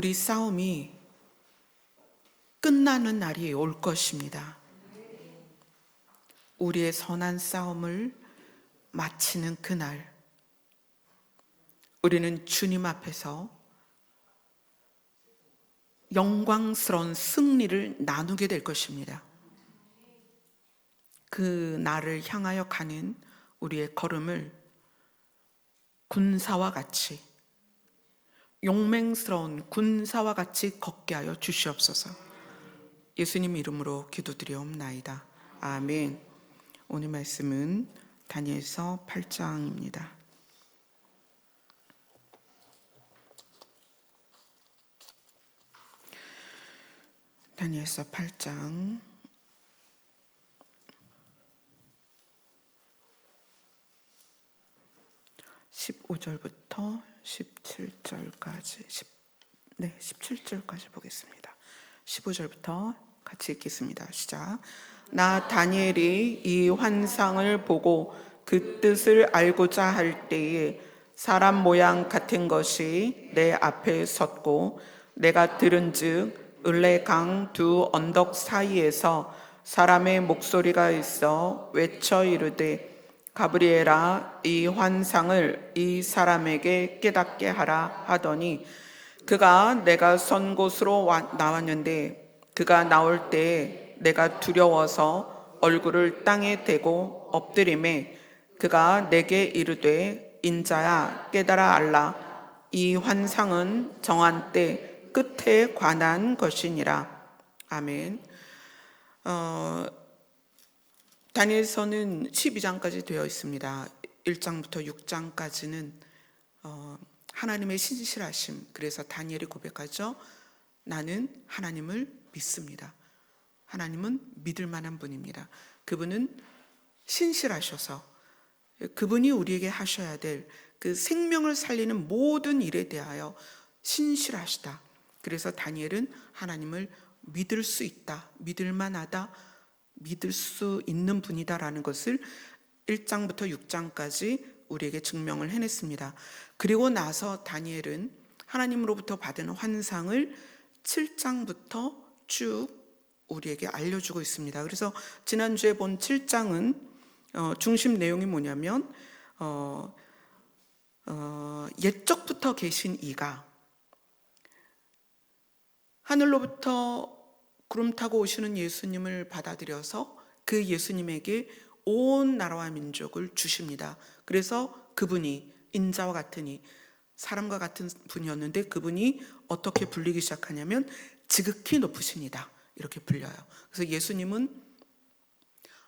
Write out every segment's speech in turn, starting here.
우리 싸움이 끝나는 날이 올 것입니다. 우리의 선한 싸움을 마치는 그날, 우리는 주님 앞에서 영광스러운 승리를 나누게 될 것입니다. 그 날을 향하여 가는 우리의 걸음을 군사와 같이, 용맹스러운 군사와 같이 걷게 하여 주시옵소서. 예수님 이름으로 기도드리옵나이다. 아멘. 오늘 말씀은 다니엘서 8장입니다. 다니엘서 8장 15절부터 17절까지 17절까지 보겠습니다. 15절부터 같이 읽겠습니다. 시작. 나 다니엘이 이 환상을 보고 그 뜻을 알고자 할 때에 사람 모양 같은 것이 내 앞에 섰고 내가 들은즉 을레강 두 언덕 사이에서 사람의 목소리가 있어 외쳐 이르되 가브리엘아, 이 환상을 이 사람에게 깨닫게 하라 하더니 그가 내가 선 곳으로 나왔는데 그가 나올 때 내가 두려워서 얼굴을 땅에 대고 엎드리매 그가 내게 이르되 인자야 깨달아 알라. 이 환상은 정한 때 끝에 관한 것이니라. 아멘. 다니엘서는 12장까지 되어 있습니다. 1장부터 6장까지는 하나님의 신실하심, 그래서 다니엘이 고백하죠. 나는 하나님을 믿습니다. 하나님은 믿을 만한 분입니다. 그분은 신실하셔서 그분이 우리에게 하셔야 될 그 생명을 살리는 모든 일에 대하여 신실하시다. 그래서 다니엘은 하나님을 믿을 수 있다, 믿을 만하다, 믿을 수 있는 분이다라는 것을 1장부터 6장까지 우리에게 증명을 해냈습니다. 그리고 나서 다니엘은 하나님으로부터 받은 환상을 7장부터 쭉 우리에게 알려주고 있습니다. 그래서 지난주에 본 7장은 중심 내용이 뭐냐면 옛적부터 계신 이가 하늘로부터 구름 타고 오시는 예수님을 받아들여서 그 예수님에게 온 나라와 민족을 주십니다. 그래서 그분이 인자와 같으니 사람과 같은 분이었는데 그분이 어떻게 불리기 시작하냐면 지극히 높으신 이다 이렇게 불려요. 그래서 예수님은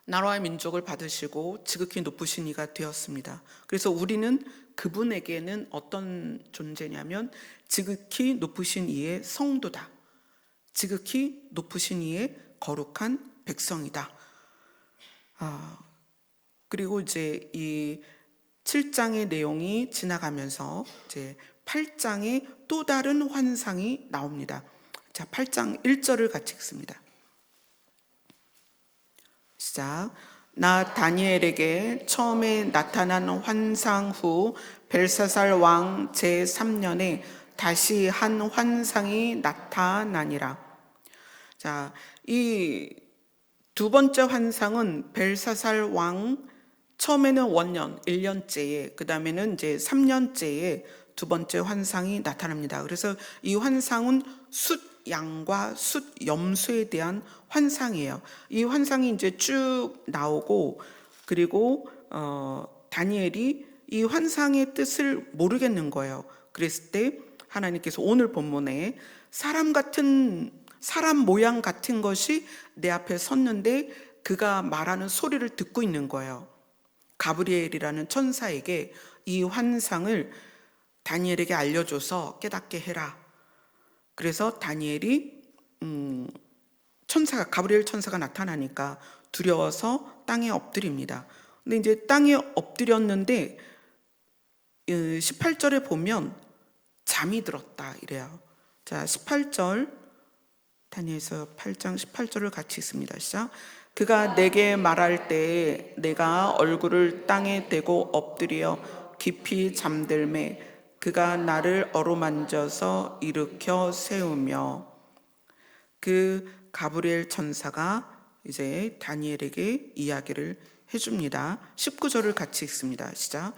나라와 민족을 받으시고 지극히 높으신 이가 되었습니다. 그래서 우리는 그분에게는 어떤 존재냐면 지극히 높으신 이의 성도다, 지극히 높으신 이의 거룩한 백성이다. 그리고 이제 이 7장의 내용이 지나가면서 이제 8장에 또 다른 환상이 나옵니다. 자, 8장 1절을 같이 읽습니다. 시작. 나 다니엘에게 처음에 나타난 환상 후 벨사살 왕 제3년에 다시 한 환상이 나타나니라. 자, 이 두 번째 환상은 벨사살 왕 처음에는 원년 1년째에 그 다음에는 이제 3년째에 두 번째 환상이 나타납니다. 그래서 이 환상은 숫 양과 숫 염소에 대한 환상이에요. 이 환상이 이제 쭉 나오고 그리고 다니엘이 이 환상의 뜻을 모르겠는 거예요. 그랬을 때 하나님께서 오늘 본문에 사람 모양 같은 것이 내 앞에 섰는데 그가 말하는 소리를 듣고 있는 거예요. 가브리엘이라는 천사에게 이 환상을 다니엘에게 알려줘서 깨닫게 해라. 그래서 다니엘이 가브리엘 천사가 나타나니까 두려워서 땅에 엎드립니다. 근데 이제 땅에 엎드렸는데 18절에 보면 잠이 들었다 이래요. 자, 18절 다니엘서 8장 18절을 같이 읽습니다. 시작. 그가 내게 말할 때 내가 얼굴을 땅에 대고 엎드려 깊이 잠들매 그가 나를 어루만져서 일으켜 세우며. 그 가브리엘 천사가 이제 다니엘에게 이야기를 해줍니다. 19절을 같이 읽습니다. 시작.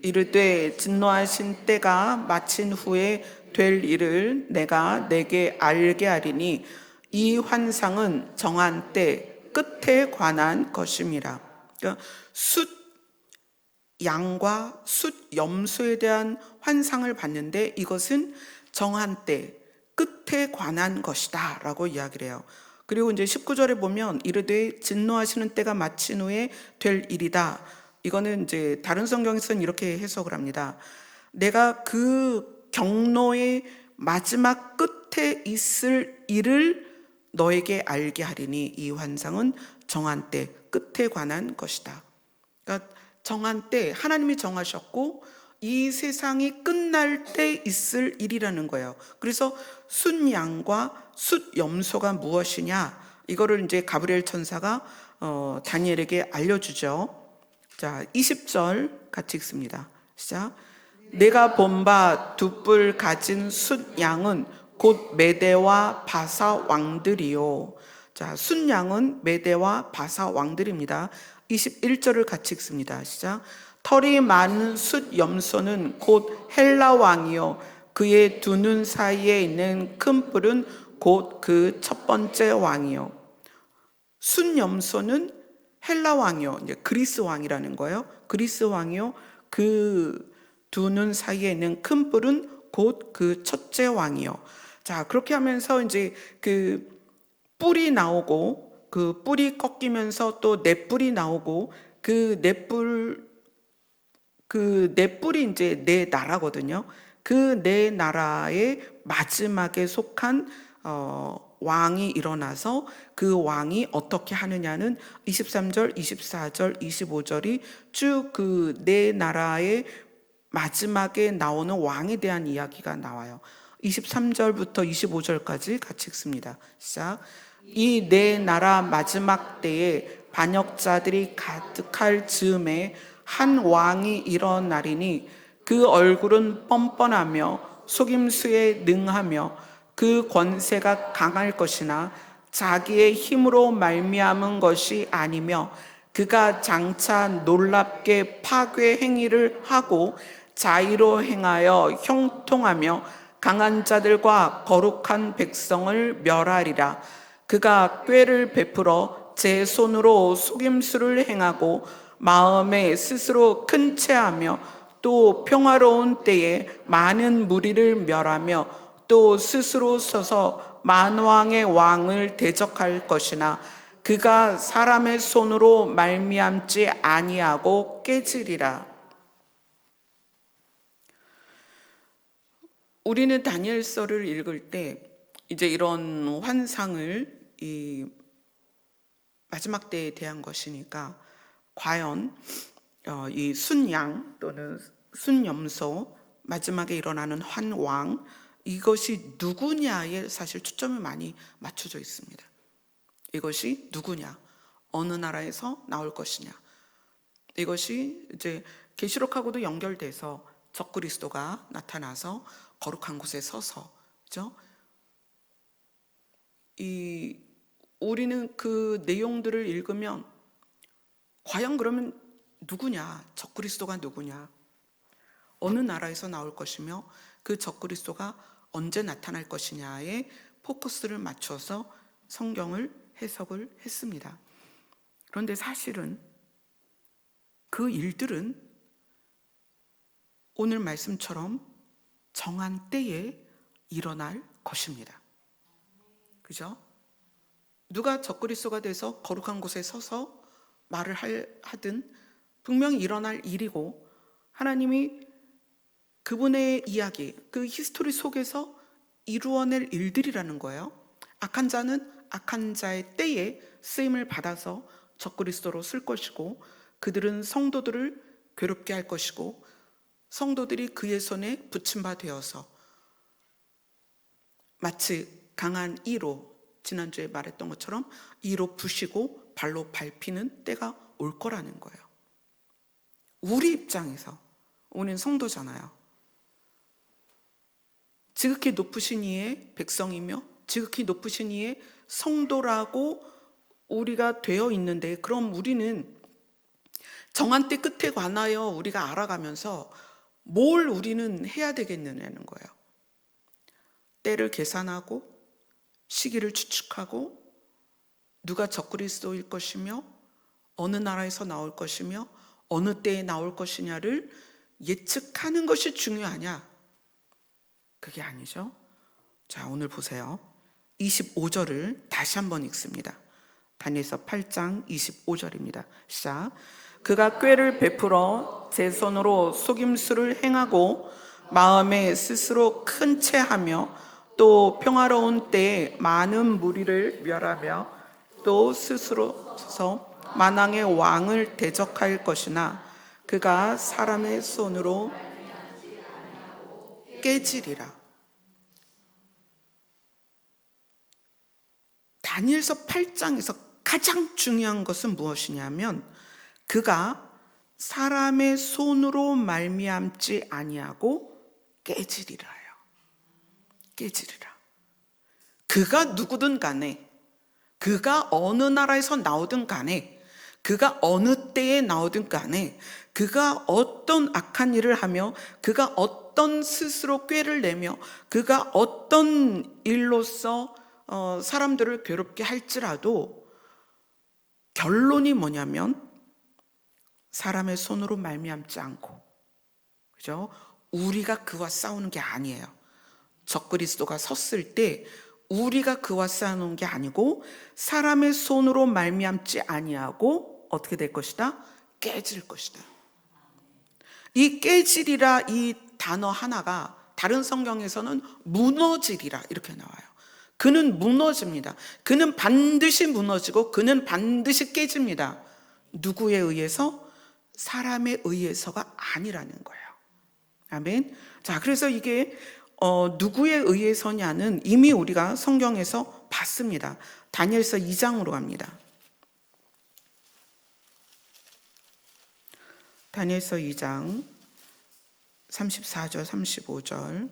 이르되 진노하신 때가 마친 후에 될 일을 내가 내게 알게 하리니 이 환상은 정한 때 끝에 관한 것임이라. 그러니까 숫 양과 숫 염소에 대한 환상을 봤는데 이것은 정한 때 끝에 관한 것이다 라고 이야기를 해요. 그리고 이제 19절에 보면 이르되 진노하시는 때가 마친 후에 될 일이다. 이거는 이제 다른 성경에서는 이렇게 해석을 합니다. 내가 그 경노의 마지막 끝에 있을 일을 너에게 알게 하리니 이 환상은 정한 때 끝에 관한 것이다. 그러니까 정한 때 하나님이 정하셨고 이 세상이 끝날 때 있을 일이라는 거예요. 그래서 순양과 숫염소가 무엇이냐, 이거를 이제 가브리엘 천사가 다니엘에게 알려주죠. 자, 20절 같이 읽습니다. 시작. 내가 본 바 두 뿔 가진 숫양은 곧 메대와 바사 왕들이요. 자, 숫양은 메대와 바사 왕들입니다. 21절을 같이 읽습니다. 시작. 털이 많은 숫염소는 곧 헬라 왕이요. 그의 두 눈 사이에 있는 큰 뿔은 곧 그 첫 번째 왕이요. 숫염소는 헬라 왕이요. 이제 그리스 왕이라는 거예요. 그리스 왕이요. 그 두 눈 사이에 있는 큰 뿔은 곧 그 첫째 왕이요. 자, 그렇게 하면서 이제 그 뿔이 나오고 그 뿔이 꺾이면서 또 네 뿔이 나오고 그 네 뿔이 이제 네 나라거든요. 그 네 나라의 마지막에 속한 왕이 일어나서 그 왕이 어떻게 하느냐는 23절, 24절, 25절이 쭉 그 네 나라의 마지막에 나오는 왕에 대한 이야기가 나와요. 23절부터 25절까지 같이 읽습니다. 시작. 이 네 나라 마지막 때에 반역자들이 가득할 즈음에 한 왕이 일어나리니 그 얼굴은 뻔뻔하며 속임수에 능하며 그 권세가 강할 것이나 자기의 힘으로 말미암은 것이 아니며 그가 장차 놀랍게 파괴 행위를 하고 자의로 행하여 형통하며 강한 자들과 거룩한 백성을 멸하리라. 그가 꾀를 베풀어 제 손으로 속임수를 행하고 마음에 스스로 큰 채하며 또 평화로운 때에 많은 무리를 멸하며 또 스스로 서서 만왕의 왕을 대적할 것이나 그가 사람의 손으로 말미암지 아니하고 깨지리라. 우리는 다니엘서를 읽을 때 이제 이런 환상을 이 마지막 때에 대한 것이니까 과연 이 순양 또는 순염소 마지막에 일어나는 환왕 이것이 누구냐에 사실 초점이 많이 맞춰져 있습니다. 이것이 누구냐, 어느 나라에서 나올 것이냐, 이것이 이제 계시록하고도 연결돼서 적그리스도가 나타나서 거룩한 곳에 서서, 그죠? 우리는 그 내용들을 읽으면 과연 그러면 누구냐, 적그리스도가 누구냐, 어느 나라에서 나올 것이며 그 적그리스도가 언제 나타날 것이냐에 포커스를 맞춰서 성경을 해석을 했습니다. 그런데 사실은 그 일들은 오늘 말씀처럼 정한 때에 일어날 것입니다. 그죠? 누가 적그리스도가 돼서 거룩한 곳에 서서 말을 하든 분명히 일어날 일이고 하나님이 그분의 이야기, 그 히스토리 속에서 이루어낼 일들이라는 거예요. 악한 자는 악한 자의 때에 쓰임을 받아서 적그리스도로 쓸 것이고 그들은 성도들을 괴롭게 할 것이고 성도들이 그의 손에 붙임 바 되어서 마치 강한 이로, 지난주에 말했던 것처럼 이로 부시고 발로 밟히는 때가 올 거라는 거예요. 우리 입장에서, 우리는 성도잖아요. 지극히 높으신 이의 백성이며 지극히 높으신 이의 성도라고 우리가 되어 있는데, 그럼 우리는 정한 때 끝에 관하여 우리가 알아가면서 뭘 우리는 해야 되겠느냐는 거예요. 때를 계산하고 시기를 추측하고 누가 적그리스도일 것이며 어느 나라에서 나올 것이며 어느 때에 나올 것이냐를 예측하는 것이 중요하냐? 그게 아니죠. 자, 오늘 보세요. 25절을 다시 한번 읽습니다. 다니엘서 8장 25절입니다. 시작. 그가 꾀를 베풀어 제 손으로 속임수를 행하고 마음에 스스로 큰 체하며 또 평화로운 때에 많은 무리를 멸하며 또 스스로 서서 만왕의 왕을 대적할 것이나 그가 사람의 손으로 깨지리라. 다니엘서 8장에서 가장 중요한 것은 무엇이냐면 그가 사람의 손으로 말미암지 아니하고 깨지리라요. 깨지리라. 그가 누구든 간에, 그가 어느 나라에서 나오든 간에, 그가 어느 때에 나오든 간에, 그가 어떤 악한 일을 하며 그가 어떤 스스로 꾀를 내며 그가 어떤 일로서 사람들을 괴롭게 할지라도 결론이 뭐냐면 사람의 손으로 말미암지 않고, 그죠? 우리가 그와 싸우는 게 아니에요. 적그리스도가 섰을 때 우리가 그와 싸우는 게 아니고 사람의 손으로 말미암지 아니하고 어떻게 될 것이다? 깨질 것이다. 이 깨지리라 이 단어 하나가 다른 성경에서는 무너지리라 이렇게 나와요. 그는 무너집니다. 그는 반드시 무너지고 그는 반드시 깨집니다. 누구에 의해서? 사람에 의해서가 아니라는 거예요. 아멘. 자, 그래서 이게 누구에 의해서냐는 이미 우리가 성경에서 봤습니다. 다니엘서 2장으로 갑니다. 다니엘서 2장 34절 35절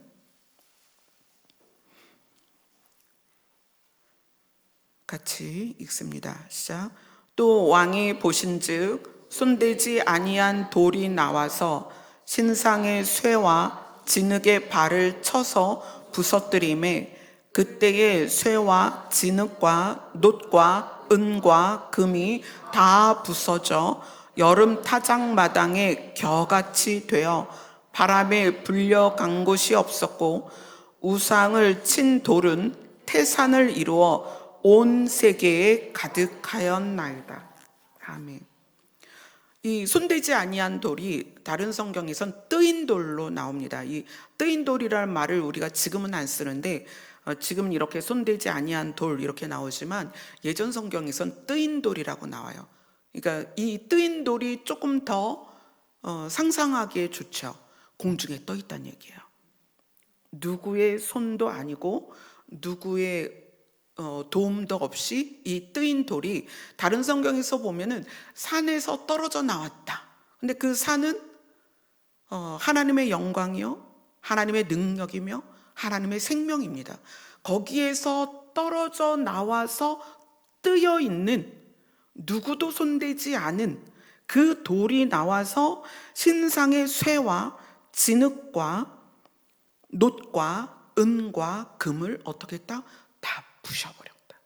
같이 읽습니다. 시작. 또 왕이 보신즉 손대지 아니한 돌이 나와서 신상의 쇠와 진흙의 발을 쳐서 부서뜨리매 그때의 쇠와 진흙과 놋과 은과 금이 다 부서져 여름 타작마당에 겨같이 되어 바람에 불려간 곳이 없었고 우상을 친 돌은 태산을 이루어 온 세계에 가득하였나이다. 아멘. 이 손대지 아니한 돌이 다른 성경에선 뜨인 돌로 나옵니다. 이 뜨인 돌이라는 말을 우리가 지금은 안 쓰는데 지금은 이렇게 손대지 아니한 돌 이렇게 나오지만 예전 성경에선 뜨인 돌이라고 나와요. 그러니까 이 뜨인 돌이 조금 더 상상하기에 좋죠. 공중에 떠 있다는 얘기예요. 누구의 손도 아니고 누구의 도움도 없이 이 뜨인 돌이 다른 성경에서 보면은 산에서 떨어져 나왔다. 근데 그 산은 하나님의 영광이요, 하나님의 능력이며 하나님의 생명입니다. 거기에서 떨어져 나와서 뜨여 있는 누구도 손대지 않은 그 돌이 나와서 신상의 쇠와 진흙과 놋과 은과 금을 어떻게 했다? 다 부셔버렸다.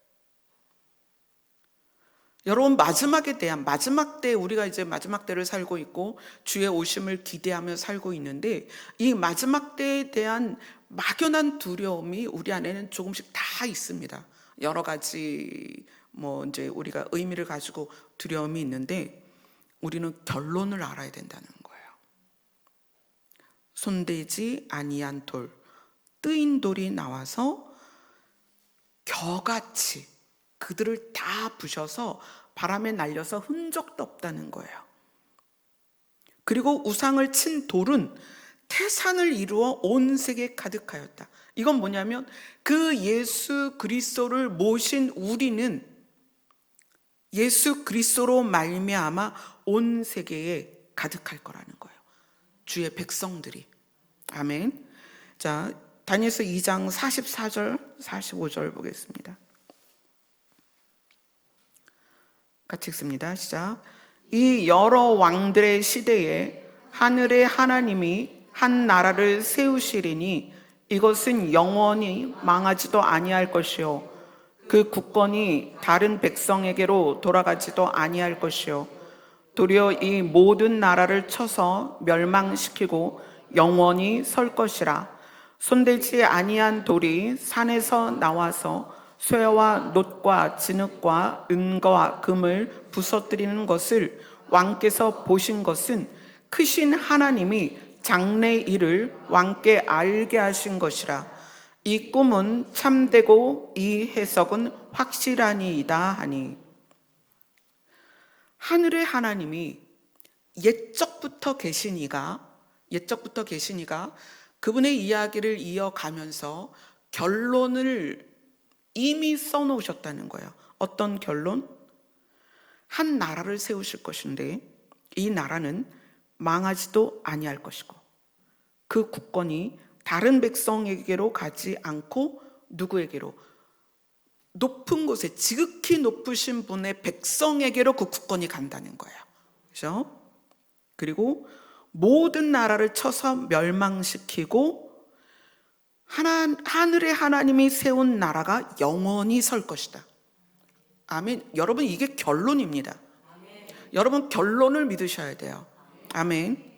여러분, 마지막에 대한 마지막 때, 우리가 이제 마지막 때를 살고 있고 주의 오심을 기대하며 살고 있는데 이 마지막 때에 대한 막연한 두려움이 우리 안에는 조금씩 다 있습니다. 여러 가지 이제 우리가 의미를 가지고 두려움이 있는데 우리는 결론을 알아야 된다는 거예요. 손대지 아니한 돌, 뜨인 돌이 나와서 겨같이 그들을 다 부셔서 바람에 날려서 흔적도 없다는 거예요. 그리고 우상을 친 돌은 태산을 이루어 온 세계에 가득하였다. 이건 뭐냐면 그 예수 그리스도를 모신 우리는 예수 그리스도로 말미암아 온 세계에 가득할 거라는 거예요. 주의 백성들이. 아멘. 자, 다니엘서 2장 44절, 45절 보겠습니다. 같이 읽습니다. 시작. 이 여러 왕들의 시대에 하늘의 하나님이 한 나라를 세우시리니 이것은 영원히 망하지도 아니할 것이요 그 국권이 다른 백성에게로 돌아가지도 아니할 것이요 도리어 이 모든 나라를 쳐서 멸망시키고 영원히 설 것이라. 손대지 아니한 돌이 산에서 나와서 쇠와 놋과 진흙과 은과 금을 부서뜨리는 것을 왕께서 보신 것은 크신 하나님이 장래 일을 왕께 알게 하신 것이라. 이 꿈은 참되고 이 해석은 확실하니이다 하니. 하늘의 하나님이 옛적부터 계시니가 그분의 이야기를 이어가면서 결론을 이미 써놓으셨다는 거예요. 어떤 결론? 한 나라를 세우실 것인데 이 나라는 망하지도 아니할 것이고 그 국권이 다른 백성에게로 가지 않고 누구에게로? 높은 곳에 지극히 높으신 분의 백성에게로 그 국권이 간다는 거예요. 그렇죠? 그리고 모든 나라를 쳐서 멸망시키고 하늘의 하나님이 세운 나라가 영원히 설 것이다. 아멘. 여러분, 이게 결론입니다. 여러분, 결론을 믿으셔야 돼요. 아멘.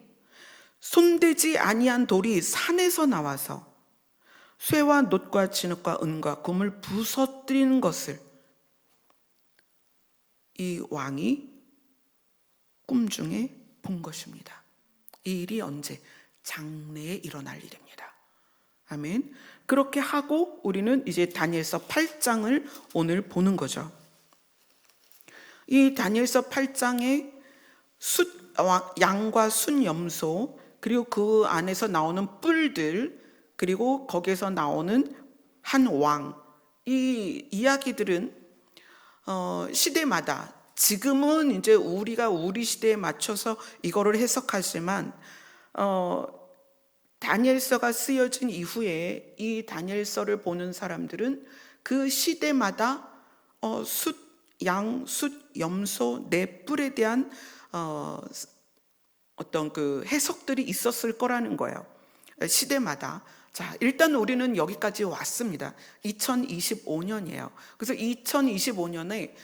손대지 아니한 돌이 산에서 나와서 쇠와 놋과 진흙과 은과 금을 부서뜨리는 것을 이 왕이 꿈 중에 본 것입니다. 이 일이 언제? 장래에 일어날 일입니다. 아멘. 그렇게 하고 우리는 이제 다니엘서 8장을 오늘 보는 거죠. 이 다니엘서 8장에 양과 순염소, 그리고 그 안에서 나오는 뿔들, 그리고 거기에서 나오는 한 왕, 이 이야기들은 시대마다, 지금은 이제 우리가 우리 시대에 맞춰서 이거를 해석하지만 다니엘서가 쓰여진 이후에 이 다니엘서를 보는 사람들은 그 시대마다 양, 염소, 네 뿔에 대한 어떤 그 해석들이 있었을 거라는 거예요. 시대마다. 자, 일단 우리는 여기까지 왔습니다. 2025년이에요. 그래서 2025년에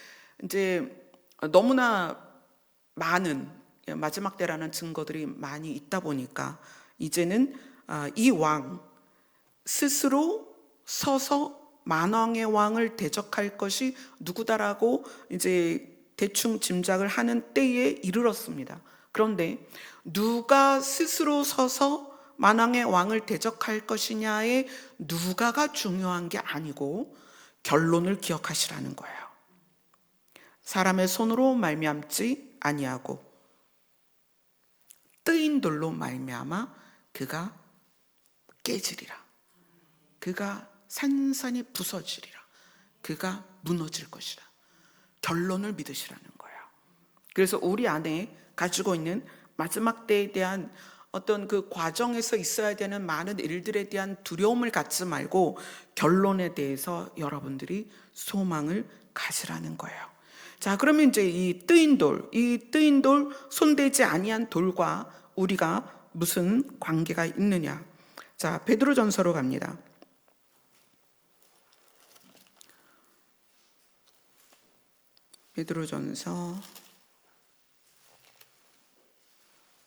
이제 너무나 많은 마지막 때라는 증거들이 많이 있다 보니까 이제는 이 왕 스스로 서서 만왕의 왕을 대적할 것이 누구다라고 이제 대충 짐작을 하는 때에 이르렀습니다. 그런데 누가 스스로 서서 만왕의 왕을 대적할 것이냐의 누가가 중요한 게 아니고 결론을 기억하시라는 거예요. 사람의 손으로 말미암지 아니하고 뜨인 돌로 말미암아 그가 깨지리라. 그가 산산이 부서지리라. 그가 무너질 것이라. 결론을 믿으시라는 거예요. 그래서 우리 안에 가지고 있는 마지막 때에 대한 어떤 그 과정에서 있어야 되는 많은 일들에 대한 두려움을 갖지 말고 결론에 대해서 여러분들이 소망을 가지라는 거예요. 자, 그러면 이제 이 뜨인 돌 손대지 아니한 돌과 우리가 무슨 관계가 있느냐? 자, 베드로전서로 갑니다. 베드로전서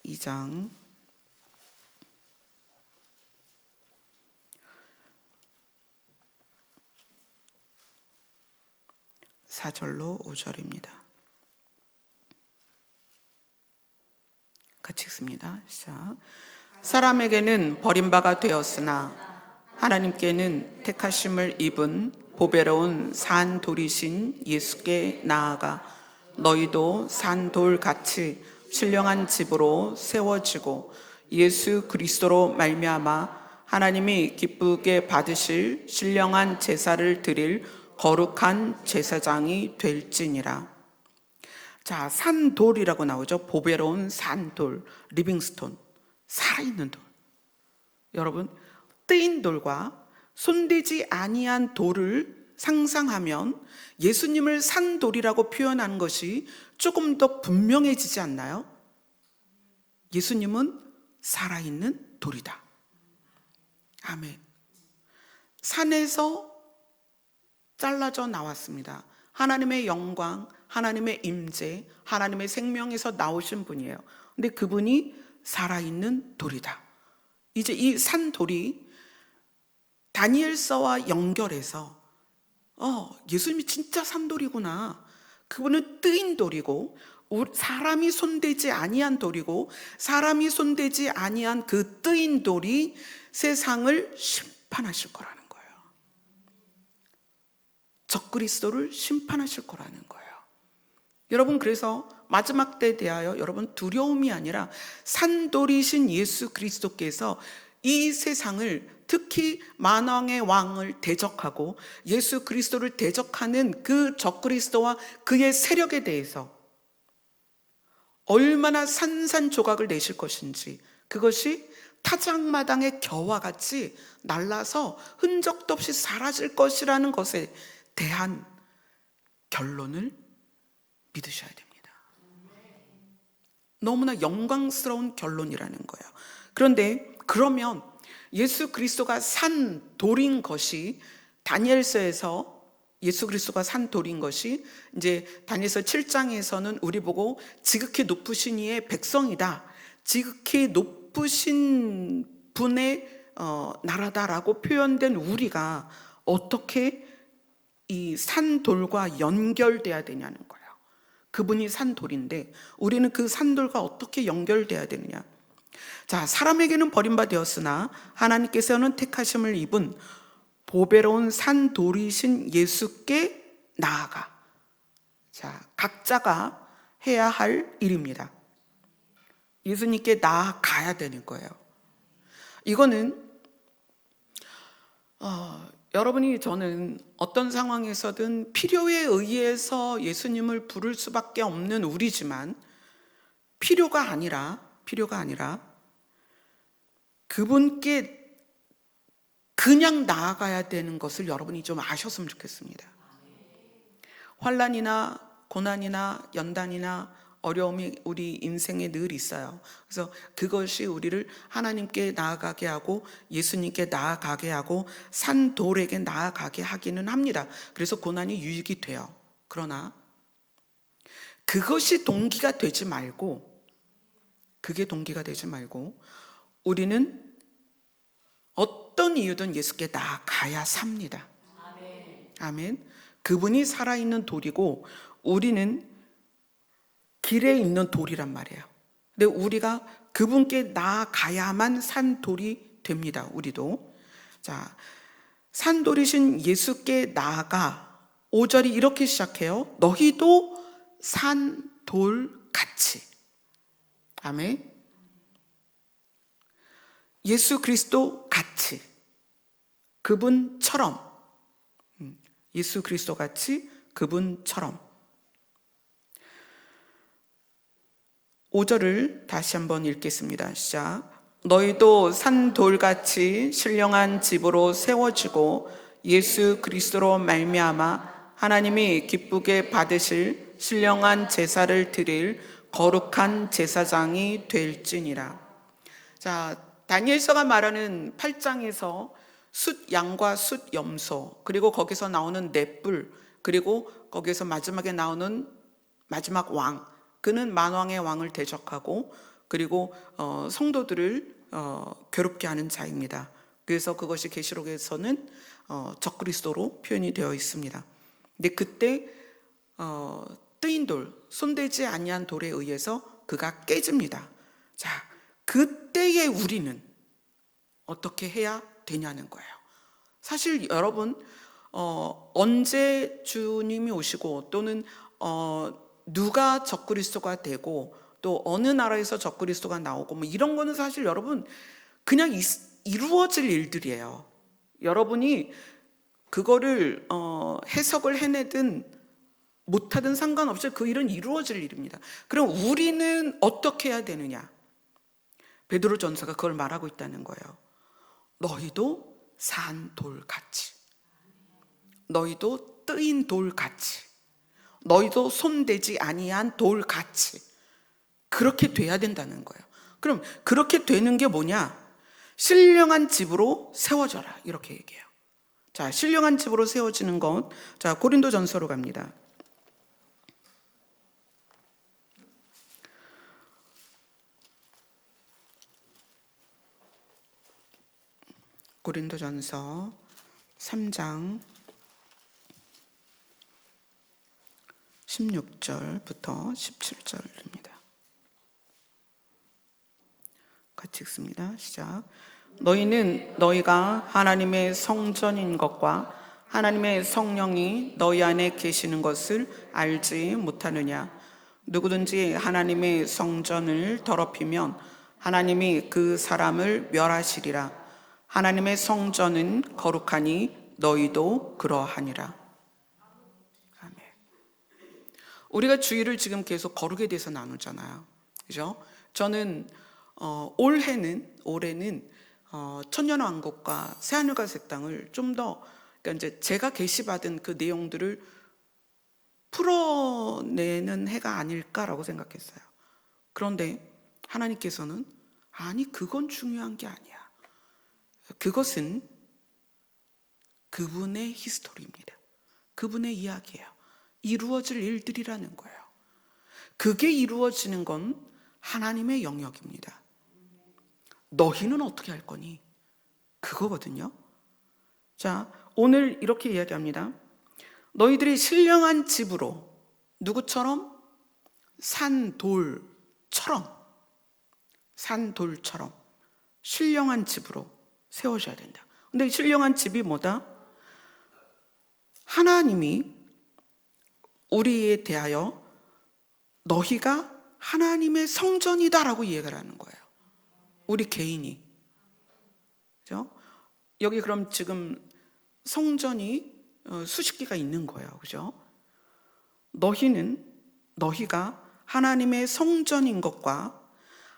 2장 4절로 5절입니다. 같이 읽습니다. 시작. 사람에게는 버림바가 되었으나 하나님께는 택하심을 입은 보배로운 산돌이신 예수께 나아가 너희도 산돌같이 신령한 집으로 세워지고 예수 그리스도로 말미암아 하나님이 기쁘게 받으실 신령한 제사를 드릴 거룩한 제사장이 될지니라. 자, 산돌이라고 나오죠. 보배로운 산돌, 리빙스톤, 살아있는 돌. 여러분, 뜨인 돌과 손대지 아니한 돌을 상상하면 예수님을 산 돌이라고 표현하는 것이 조금 더 분명해지지 않나요? 예수님은 살아있는 돌이다. 아멘. 산에서 잘라져 나왔습니다. 하나님의 영광, 하나님의 임재, 하나님의 생명에서 나오신 분이에요. 근데 그분이 살아있는 돌이다. 이제 이 산돌이 다니엘서와 연결해서 예수님이 진짜 산돌이구나. 그분은 뜨인 돌이고 사람이 손대지 아니한 돌이고 사람이 손대지 아니한 그 뜨인 돌이 세상을 심판하실 거라는 거예요. 적그리스도를 심판하실 거라는 거예요. 여러분, 그래서 마지막 때에 대하여 여러분 두려움이 아니라 산돌이신 예수 그리스도께서 이 세상을, 특히 만왕의 왕을 대적하고 예수 그리스도를 대적하는 그 적그리스도와 그의 세력에 대해서 얼마나 산산조각을 내실 것인지, 그것이 타작마당의 겨와 같이 날라서 흔적도 없이 사라질 것이라는 것에 대한 결론을 믿으셔야 됩니다. 너무나 영광스러운 결론이라는 거예요. 그런데 그러면 예수 그리스도가 산 돌인 것이, 다니엘서에서 예수 그리스도가 산 돌인 것이 이제 다니엘서 7장에서는 우리 보고 지극히 높으신 이의 백성이다, 지극히 높으신 분의 나라다라고 표현된 우리가 어떻게 이 산돌과 연결돼야 되냐는 거예요. 그분이 산돌인데 우리는 그 산돌과 어떻게 연결돼야 되느냐. 자, 사람에게는 버림받았으나 하나님께서는 택하심을 입은 보배로운 산돌이신 예수께 나아가. 자, 각자가 해야 할 일입니다. 예수님께 나아가야 되는 거예요. 이거는 여러분이, 저는 어떤 상황에서든 필요에 의해서 예수님을 부를 수밖에 없는 우리지만 필요가 아니라 그분께 그냥 나아가야 되는 것을 여러분이 좀 아셨으면 좋겠습니다. 환난이나 고난이나 연단이나 어려움이 우리 인생에 늘 있어요. 그래서 그것이 우리를 하나님께 나아가게 하고 예수님께 나아가게 하고 산돌에게 나아가게 하기는 합니다. 그래서 고난이 유익이 돼요. 그러나 그것이 동기가 되지 말고, 우리는 어떤 이유든 예수께 나아가야 삽니다. 아멘. 그분이 살아있는 돌이고 우리는 길에 있는 돌이란 말이에요. 근데 우리가 그분께 나아가야만 산돌이 됩니다. 우리도. 자, 산돌이신 예수께 나아가. 5절이 이렇게 시작해요. 너희도 산돌같이. 아멘. 예수 그리스도 같이, 그분처럼, 예수 그리스도 같이 그분처럼. 5절을 다시 한번 읽겠습니다. 시작. 너희도 산돌같이 신령한 집으로 세워지고 예수 그리스도로 말미암아 하나님이 기쁘게 받으실 신령한 제사를 드릴 거룩한 제사장이 될지니라. 자, 다니엘서가 말하는 8장에서 숫양과 숫염소, 그리고 거기서 나오는 넷불, 그리고 거기서 마지막에 나오는 마지막 왕, 그는 만왕의 왕을 대적하고 그리고 성도들을 괴롭게 하는 자입니다. 그래서 그것이 계시록에서는 적그리스도로 표현이 되어 있습니다. 근데 그때 뜨인 돌, 손대지 아니한 돌에 의해서 그가 깨집니다. 자, 그때의 우리는 어떻게 해야 되냐는 거예요. 사실 여러분, 언제 주님이 오시고 또는 누가 적그리스도가 되고 또 어느 나라에서 적그리스도가 나오고 뭐 이런 거는 사실 여러분 그냥 이루어질 일들이에요. 여러분이 그거를 해석을 해내든 못하든 상관없이 그 일은 이루어질 일입니다. 그럼 우리는 어떻게 해야 되느냐? 베드로 전서가 그걸 말하고 있다는 거예요. 너희도 산 돌같이, 너희도 뜨인 돌같이, 너희도 손대지 아니한 돌같이 그렇게 돼야 된다는 거예요. 그럼 그렇게 되는 게 뭐냐? 신령한 집으로 세워져라, 이렇게 얘기해요. 자, 신령한 집으로 세워지는 것, 자, 고린도전서로 갑니다. 고린도전서 3장 16절부터 17절입니다. 같이 읽습니다. 시작. 너희는 너희가 하나님의 성전인 것과 하나님의 성령이 너희 안에 계시는 것을 알지 못하느냐? 누구든지 하나님의 성전을 더럽히면 하나님이 그 사람을 멸하시리라. 하나님의 성전은 거룩하니 너희도 그러하니라. 아멘. 우리가 주일을 지금 계속 거룩에 대해서 나누잖아요. 그죠? 저는 올해는 천년왕국과 새하늘과 새 땅을 좀 더, 그러니까 이제 제가 계시받은 그 내용들을 풀어내는 해가 아닐까라고 생각했어요. 그런데 하나님께서는 아니, 그건 중요한 게 아니야. 그것은 그분의 히스토리입니다. 그분의 이야기예요. 이루어질 일들이라는 거예요. 그게 이루어지는 건 하나님의 영역입니다. 너희는 어떻게 할 거니? 그거거든요. 자, 오늘 이렇게 이야기합니다. 너희들이 신령한 집으로, 누구처럼? 산돌처럼 신령한 집으로 세워져야 된다. 근데 신령한 집이 뭐다? 하나님이 우리에 대하여 너희가 하나님의 성전이다라고 얘기를 하는 거예요. 우리 개인이. 그죠? 여기 그럼 지금 성전이 수십 개가 있는 거예요. 그죠? 너희가 하나님의 성전인 것과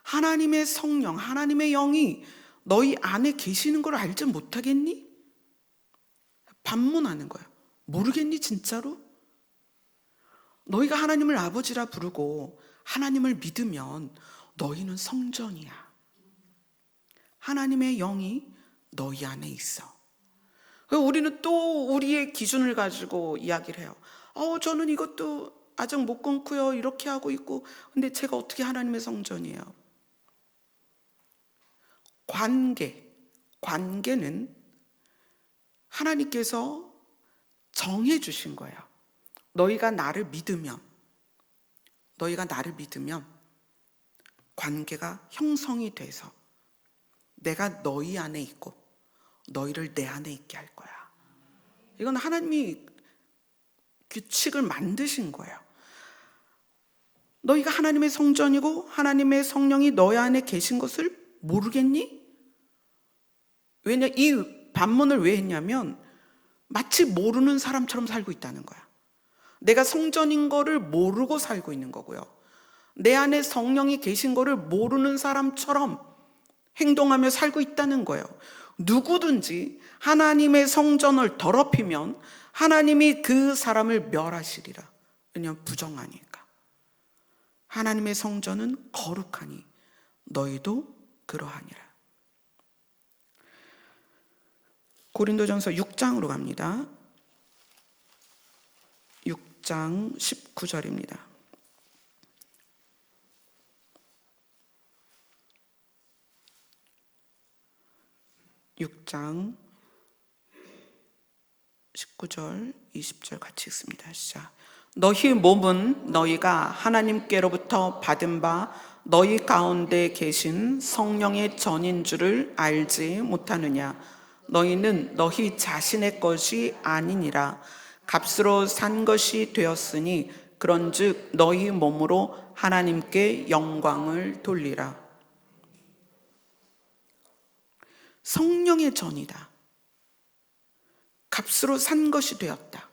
하나님의 성령, 하나님의 영이 너희 안에 계시는 걸 알지 못하겠니? 반문하는 거예요. 모르겠니 진짜로? 너희가 하나님을 아버지라 부르고 하나님을 믿으면 너희는 성전이야. 하나님의 영이 너희 안에 있어. 우리는 또 우리의 기준을 가지고 이야기를 해요. 저는 이것도 아직 못 끊고요. 이렇게 하고 있고. 근데 제가 어떻게 하나님의 성전이에요? 관계는 하나님께서 정해 주신 거예요. 너희가 나를 믿으면 관계가 형성이 돼서 내가 너희 안에 있고 너희를 내 안에 있게 할 거야. 이건 하나님이 규칙을 만드신 거예요. 너희가 하나님의 성전이고 하나님의 성령이 너희 안에 계신 것을 모르겠니? 왜냐, 이 반문을 왜 했냐면 마치 모르는 사람처럼 살고 있다는 거야. 내가 성전인 거를 모르고 살고 있는 거고요. 내 안에 성령이 계신 거를 모르는 사람처럼 행동하며 살고 있다는 거예요. 누구든지 하나님의 성전을 더럽히면 하나님이 그 사람을 멸하시리라. 왜냐하면 부정하니까. 하나님의 성전은 거룩하니 너희도 그러하니라. 고린도전서 6장으로 갑니다. 6장 19절입니다. 6장 19절 20절 같이 읽습니다. 시작. 너희 몸은 너희가 하나님께로부터 받은 바 너희 가운데 계신 성령의 전인 줄을 알지 못하느냐? 너희는 너희 자신의 것이 아니니라. 값으로 산 것이 되었으니 그런즉 너희 몸으로 하나님께 영광을 돌리라. 성령의 전이다. 값으로 산 것이 되었다.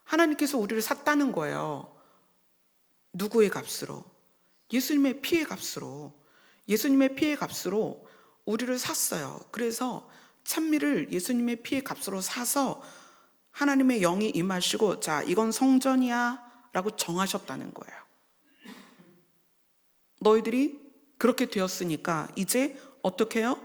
하나님께서 우리를 샀다는 거예요. 누구의 값으로? 예수님의 피의 값으로. 예수님의 피의 값으로 우리를 샀어요. 그래서 찬미를 예수님의 피의 값으로 사서 하나님의 영이 임하시고 자, 이건 성전이야 라고 정하셨다는 거예요. 너희들이 그렇게 되었으니까 이제 어떻게 해요?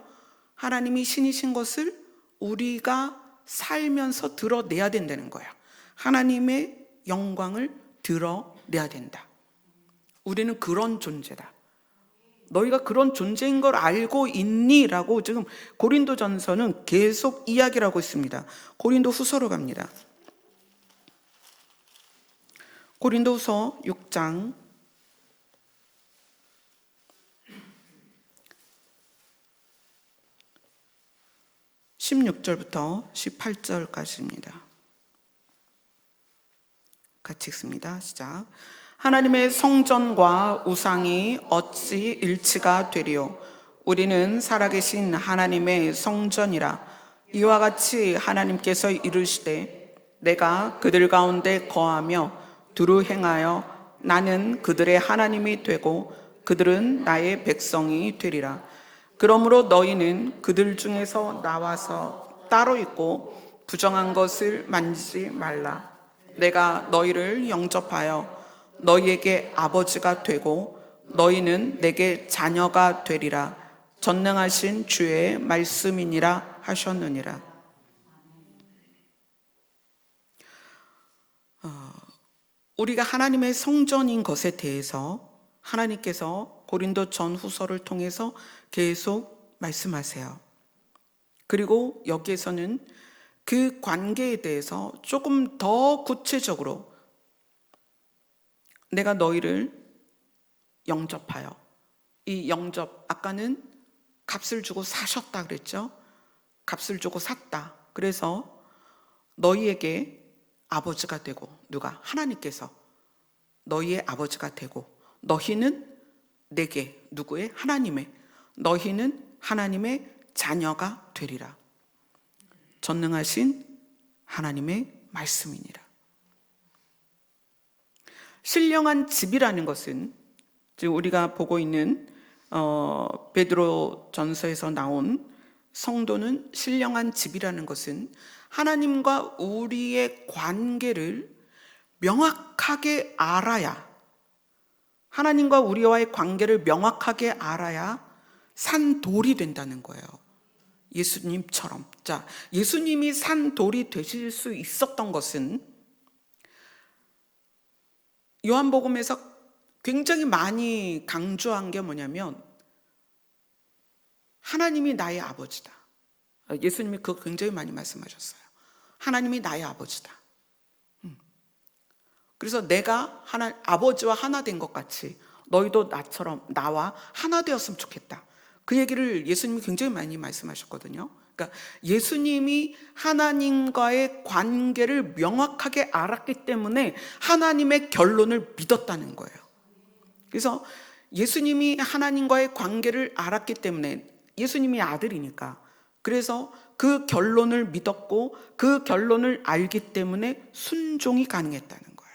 하나님이 신이신 것을 우리가 살면서 드러내야 된다는 거예요. 하나님의 영광을 드러내야 된다. 우리는 그런 존재다. 너희가 그런 존재인 걸 알고 있니? 라고 지금 고린도전서는 계속 이야기를 하고 있습니다. 고린도 후서로 갑니다. 고린도 후서 6장 16절부터 18절까지입니다. 같이 읽습니다. 시작. 하나님의 성전과 우상이 어찌 일치가 되리요? 우리는 살아계신 하나님의 성전이라. 이와 같이 하나님께서 이르시되 내가 그들 가운데 거하며 두루 행하여 나는 그들의 하나님이 되고 그들은 나의 백성이 되리라. 그러므로 너희는 그들 중에서 나와서 따로 있고 부정한 것을 만지지 말라. 내가 너희를 영접하여 너희에게 아버지가 되고 너희는 내게 자녀가 되리라. 전능하신 주의 말씀이니라 하셨느니라. 우리가 하나님의 성전인 것에 대해서 하나님께서 고린도 전후서를 통해서 계속 말씀하세요. 그리고 여기에서는 그 관계에 대해서 조금 더 구체적으로 내가 너희를 영접하여, 이 영접, 아까는 값을 주고 사셨다 그랬죠? 값을 주고 샀다. 그래서 너희에게 아버지가 되고, 누가? 하나님께서 너희의 아버지가 되고, 너희는 내게, 누구의? 하나님의, 너희는 하나님의 자녀가 되리라. 전능하신 하나님의 말씀이니라. 신령한 집이라는 것은 지금 우리가 보고 있는 베드로 전서에서 나온 성도는 신령한 집이라는 것은 하나님과 우리의 관계를 명확하게 알아야, 하나님과 우리와의 관계를 명확하게 알아야 산 돌이 된다는 거예요. 예수님처럼. 자, 예수님이 산 돌이 되실 수 있었던 것은 요한복음에서 굉장히 많이 강조한 게 뭐냐면 하나님이 나의 아버지다. 예수님이 그거 굉장히 많이 말씀하셨어요. 하나님이 나의 아버지다. 그래서 내가 아버지와 하나 된 것 같이 너희도 나처럼 나와 하나 되었으면 좋겠다. 그 얘기를 예수님이 굉장히 많이 말씀하셨거든요. 그러니까 예수님이 하나님과의 관계를 명확하게 알았기 때문에 하나님의 결론을 믿었다는 거예요. 그래서 예수님이 하나님과의 관계를 알았기 때문에, 예수님이 아들이니까, 그래서 그 결론을 믿었고 그 결론을 알기 때문에 순종이 가능했다는 거예요.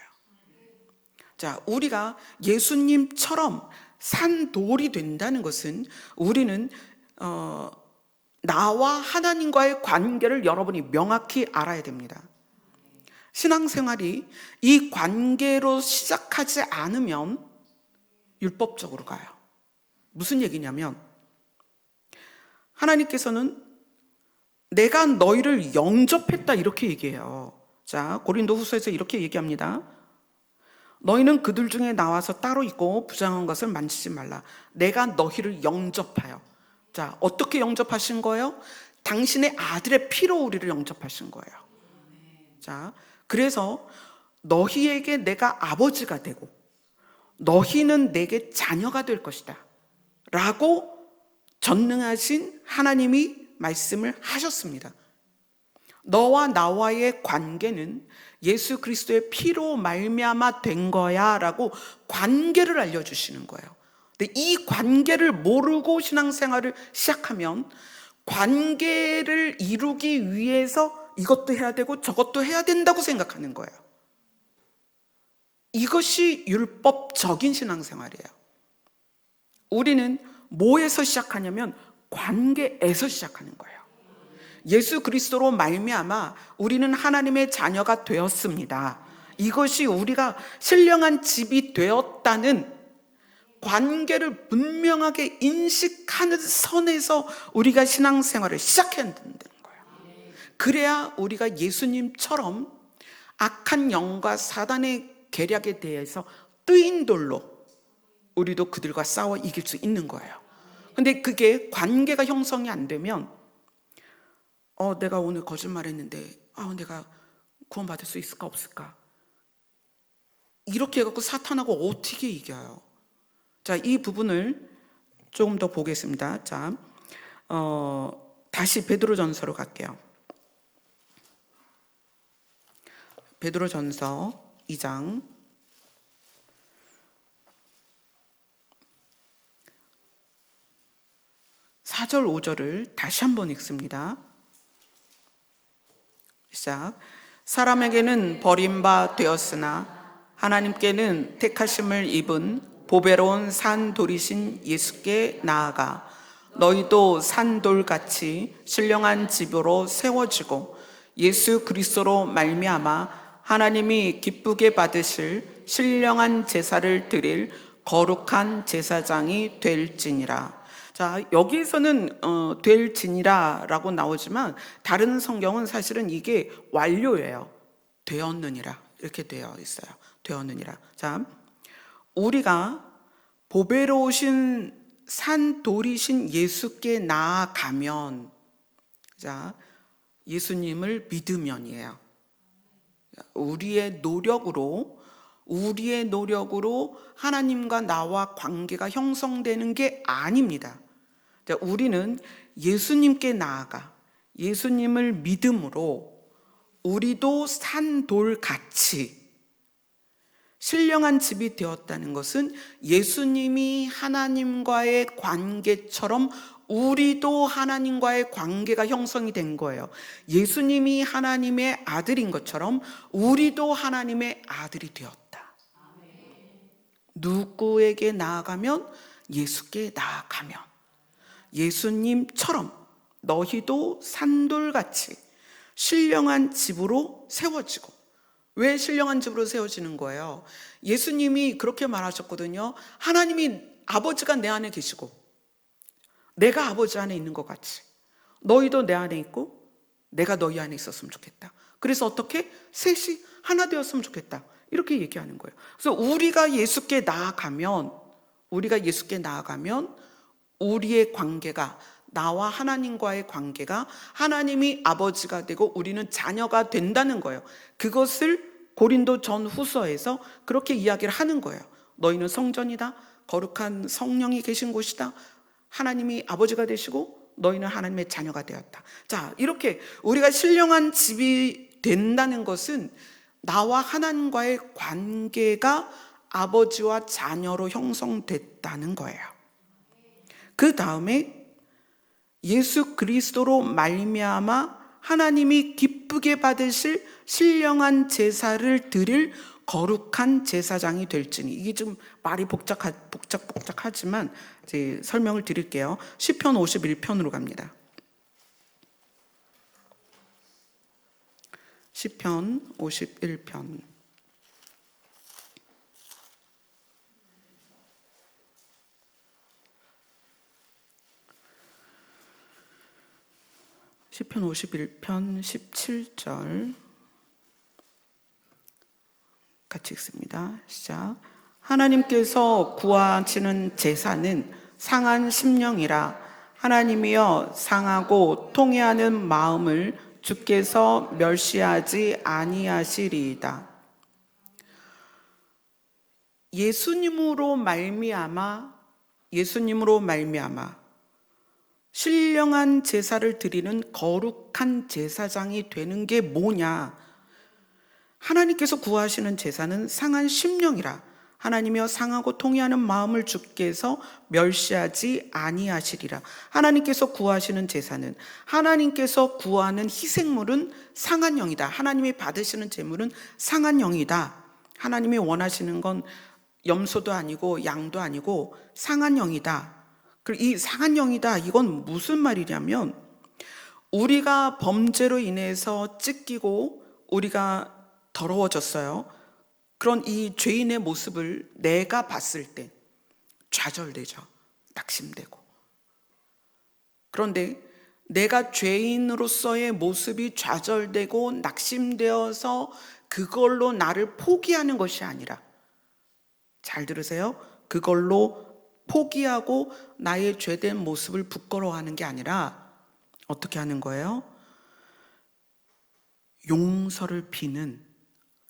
자, 우리가 예수님처럼 산 돌이 된다는 것은 우리는 나와 하나님과의 관계를 여러분이 명확히 알아야 됩니다. 신앙생활이 이 관계로 시작하지 않으면 율법적으로 가요. 무슨 얘기냐면 하나님께서는 내가 너희를 영접했다 이렇게 얘기해요. 자, 고린도 후서에서 이렇게 얘기합니다. 너희는 그들 중에 나와서 따로 있고 부정한 것을 만지지 말라. 내가 너희를 영접하여. 자, 어떻게 영접하신 거예요? 당신의 아들의 피로 우리를 영접하신 거예요. 자, 그래서 너희에게 내가 아버지가 되고 너희는 내게 자녀가 될 것이다 라고 전능하신 하나님이 말씀을 하셨습니다. 너와 나와의 관계는 예수 그리스도의 피로 말미암아 된 거야 라고 관계를 알려주시는 거예요. 근데 이 관계를 모르고 신앙생활을 시작하면 관계를 이루기 위해서 이것도 해야 되고 저것도 해야 된다고 생각하는 거예요. 이것이 율법적인 신앙생활이에요. 우리는 뭐에서 시작하냐면 관계에서 시작하는 거예요. 예수 그리스도로 말미암아 우리는 하나님의 자녀가 되었습니다. 이것이 우리가 신령한 집이 되었다는 관계를 분명하게 인식하는 선에서 우리가 신앙생활을 시작해야 된다는 거예요. 그래야 우리가 예수님처럼 악한 영과 사단의 계략에 대해서 뜨인 돌로 우리도 그들과 싸워 이길 수 있는 거예요. 근데 그게 관계가 형성이 안 되면 내가 오늘 거짓말했는데 내가 구원받을 수 있을까 없을까? 이렇게 해갖고 사탄하고 어떻게 이겨요? 자, 이 부분을 조금 더 보겠습니다. 자, 다시 베드로전서로 갈게요. 베드로전서 2장 4절 5절을 다시 한번 읽습니다. 시작. 사람에게는 버림바 되었으나 하나님께는 택하심을 입은 보배로운 산돌이신 예수께 나아가 너희도 산돌같이 신령한 집으로 세워지고 예수 그리스도로 말미암아 하나님이 기쁘게 받으실 신령한 제사를 드릴 거룩한 제사장이 될지니라. 자, 여기에서는 될지니라 라고 나오지만 다른 성경은 사실은 이게 완료예요. 되었느니라 이렇게 되어 있어요. 되었느니라. 자, 우리가 보배로우신 산돌이신 예수께 나아가면, 자, 예수님을 믿으면이에요. 우리의 노력으로 하나님과 나와 관계가 형성되는 게 아닙니다. 자, 우리는 예수님께 나아가 예수님을 믿음으로 우리도 산돌같이 신령한 집이 되었다는 것은 예수님이 하나님과의 관계처럼 우리도 하나님과의 관계가 형성이 된 거예요. 예수님이 하나님의 아들인 것처럼 우리도 하나님의 아들이 되었다. 누구에게 나아가면? 예수께 나아가면 예수님처럼 너희도 산돌같이 신령한 집으로 세워지고. 왜 신령한 집으로 세워지는 거예요? 예수님이 그렇게 말하셨거든요. 하나님이 아버지가 내 안에 계시고 내가 아버지 안에 있는 것 같이 너희도 내 안에 있고 내가 너희 안에 있었으면 좋겠다. 그래서 어떻게? 셋이 하나 되었으면 좋겠다. 이렇게 얘기하는 거예요. 그래서 우리가 예수께 나아가면 우리의 관계가, 나와 하나님과의 관계가 하나님이 아버지가 되고 우리는 자녀가 된다는 거예요. 그것을 고린도 전후서에서 그렇게 이야기를 하는 거예요. 너희는 성전이다. 거룩한 성령이 계신 곳이다. 하나님이 아버지가 되시고 너희는 하나님의 자녀가 되었다. 자, 이렇게 우리가 신령한 집이 된다는 것은 나와 하나님과의 관계가 아버지와 자녀로 형성됐다는 거예요. 그 다음에 예수 그리스도로 말미암아 하나님이 기쁘게 받으실 신령한 제사를 드릴 거룩한 제사장이 될지니. 이게 좀 말이 복잡하지만 이제 설명을 드릴게요. 시편 51편으로 갑니다. 시편 51편. 시편 51편 17절 같이 읽습니다. 시작. 하나님께서 구하시는 제사는 상한 심령이라 하나님이여 상하고 통회하는 마음을 주께서 멸시하지 아니하시리이다. 예수님으로 말미암아 신령한 제사를 드리는 거룩한 제사장이 되는 게 뭐냐? 하나님께서 구하시는 제사는 상한 심령이라 하나님이여 상하고 통회하는 마음을 주께서 멸시하지 아니하시리라. 하나님께서 구하시는 제사는, 하나님께서 구하는 희생물은 상한 영이다. 하나님이 받으시는 제물은 상한 영이다. 하나님이 원하시는 건 염소도 아니고 양도 아니고 상한 영이다. 그리고 이 상한 영이다, 이건 무슨 말이냐면 우리가 범죄로 인해서 찢기고 우리가 더러워졌어요. 그런 이 죄인의 모습을 내가 봤을 때 좌절되죠. 낙심되고. 그런데 내가 죄인으로서의 모습이 좌절되고 낙심되어서 그걸로 나를 포기하는 것이 아니라, 잘 들으세요. 그걸로 포기하고 나의 죄된 모습을 부끄러워하는 게 아니라 어떻게 하는 거예요? 용서를 비는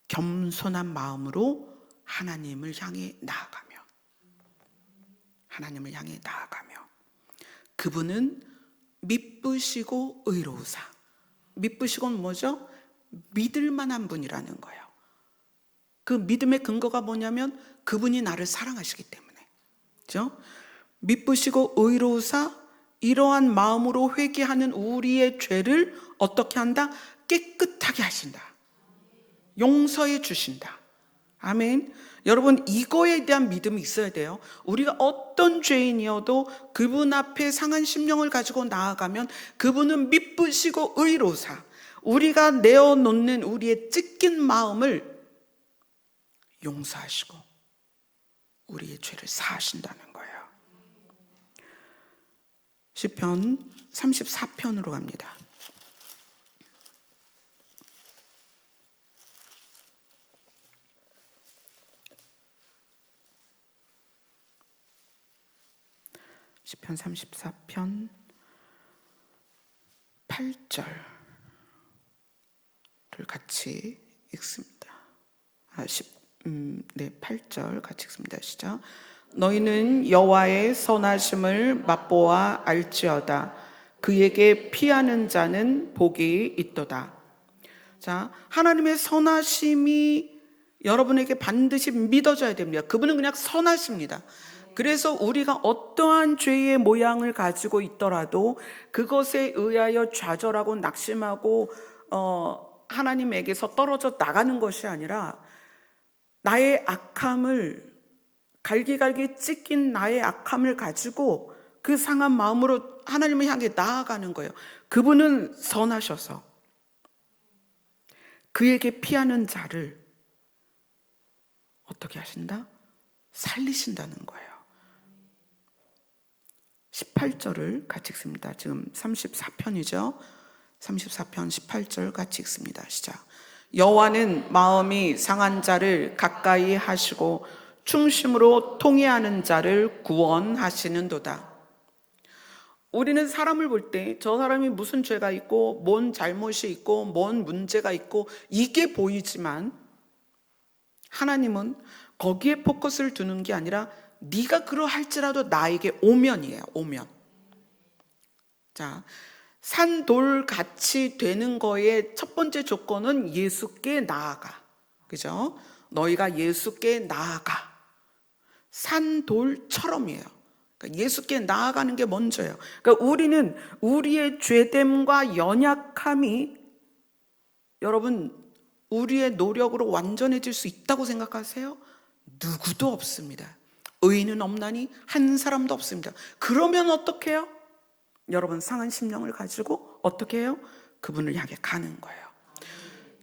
겸손한 마음으로 하나님을 향해 나아가며, 하나님을 향해 나아가며, 그분은 미쁘시고 의로우사. 미쁘시고는 뭐죠? 믿을 만한 분이라는 거예요. 그 믿음의 근거가 뭐냐면 그분이 나를 사랑하시기 때문에. 그렇죠? 미쁘시고 의로우사, 이러한 마음으로 회개하는 우리의 죄를 어떻게 한다? 깨끗하게 하신다. 용서해 주신다. 아멘. 여러분, 이거에 대한 믿음이 있어야 돼요. 우리가 어떤 죄인이어도 그분 앞에 상한 심령을 가지고 나아가면 그분은 미쁘시고 의로우사, 우리가 내어놓는 우리의 찢긴 마음을 용서하시고 우리의 죄를 사하신다는 거예요. 시편 34편으로 갑니다. 시편 34편 8절을 같이 읽습니다. 8절 같이 읽습니다. 시작. 너희는 여호와의 선하심을 맛보아 알지어다. 그에게 피하는 자는 복이 있도다. 자, 하나님의 선하심이 여러분에게 반드시 믿어져야 됩니다. 그분은 그냥 선하십니다. 그래서 우리가 어떠한 죄의 모양을 가지고 있더라도 그것에 의하여 좌절하고 낙심하고 하나님에게서 떨어져 나가는 것이 아니라, 나의 악함을, 갈기갈기 찢긴 나의 악함을 가지고 그 상한 마음으로 하나님을 향해 나아가는 거예요. 그분은 선하셔서 그에게 피하는 자를 어떻게 하신다? 살리신다는 거예요. 18절을 같이 읽습니다. 지금 34편이죠. 34편 18절 같이 읽습니다. 시작. 여호와는 마음이 상한 자를 가까이 하시고 충심으로 통회하는 자를 구원하시는도다. 우리는 사람을 볼 때 저 사람이 무슨 죄가 있고 뭔 잘못이 있고 뭔 문제가 있고 이게 보이지만, 하나님은 거기에 포커스를 두는 게 아니라 네가 그러할지라도 나에게 오면이에요. 오면. 자, 산돌같이 되는 거의 첫 번째 조건은 예수께 나아가. 그죠? 너희가 예수께 나아가. 산돌처럼이에요. 그러니까 예수께 나아가는 게 먼저예요. 그러니까 우리는 우리의 죄됨과 연약함이, 여러분, 우리의 노력으로 완전해질 수 있다고 생각하세요? 누구도 없습니다. 의인은 없나니 한 사람도 없습니다. 그러면 어떻게 해요? 여러분, 상한 심령을 가지고 어떻게 해요? 그분을 향해 가는 거예요.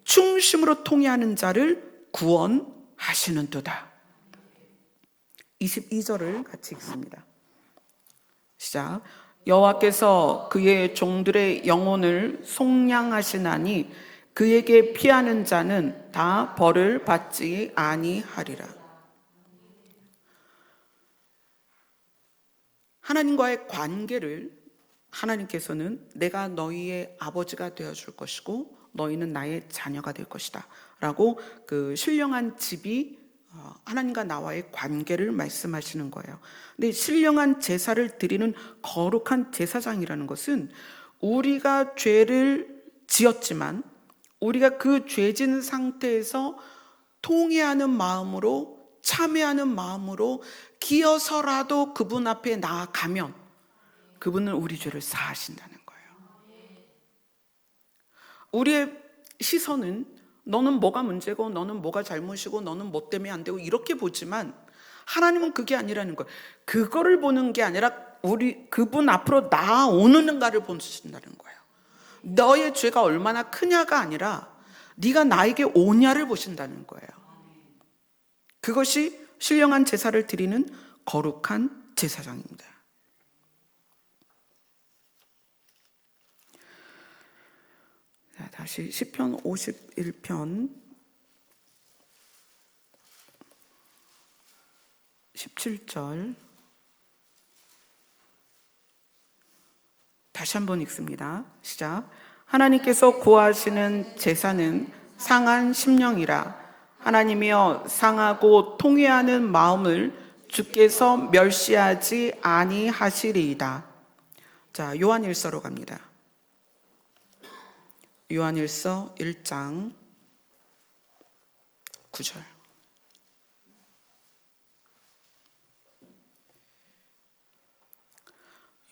충심으로 통회하는 자를 구원하시는도다. 22절을 같이 읽습니다. 시작. 여호와께서 그의 종들의 영혼을 속량하시나니 그에게 피하는 자는 다 벌을 받지 아니하리라. 하나님과의 관계를, 하나님께서는 내가 너희의 아버지가 되어줄 것이고 너희는 나의 자녀가 될 것이다 라고 그 신령한 집이 하나님과 나와의 관계를 말씀하시는 거예요. 근데 신령한 제사를 드리는 거룩한 제사장이라는 것은 우리가 죄를 지었지만 우리가 그 죄진 상태에서 통회하는 마음으로, 참회하는 마음으로 기어서라도 그분 앞에 나아가면 그분은 우리 죄를 사하신다는 거예요. 우리의 시선은 너는 뭐가 문제고 너는 뭐가 잘못이고 너는 뭐 때문에 안 되고 이렇게 보지만, 하나님은 그게 아니라는 거예요. 그거를 보는 게 아니라 우리 그분 앞으로 나아오는가를 보신다는 거예요. 너의 죄가 얼마나 크냐가 아니라 네가 나에게 오냐를 보신다는 거예요. 그것이 신령한 제사를 드리는 거룩한 제사장입니다. 자, 다시 시편 51편 17절 다시 한번 읽습니다. 시작. 하나님께서 구하시는 제사는 상한 심령이라. 하나님이여 상하고 통회하는 마음을 주께서 멸시하지 아니하시리이다. 자, 요한일서로 갑니다. 요한일서 1장 9절.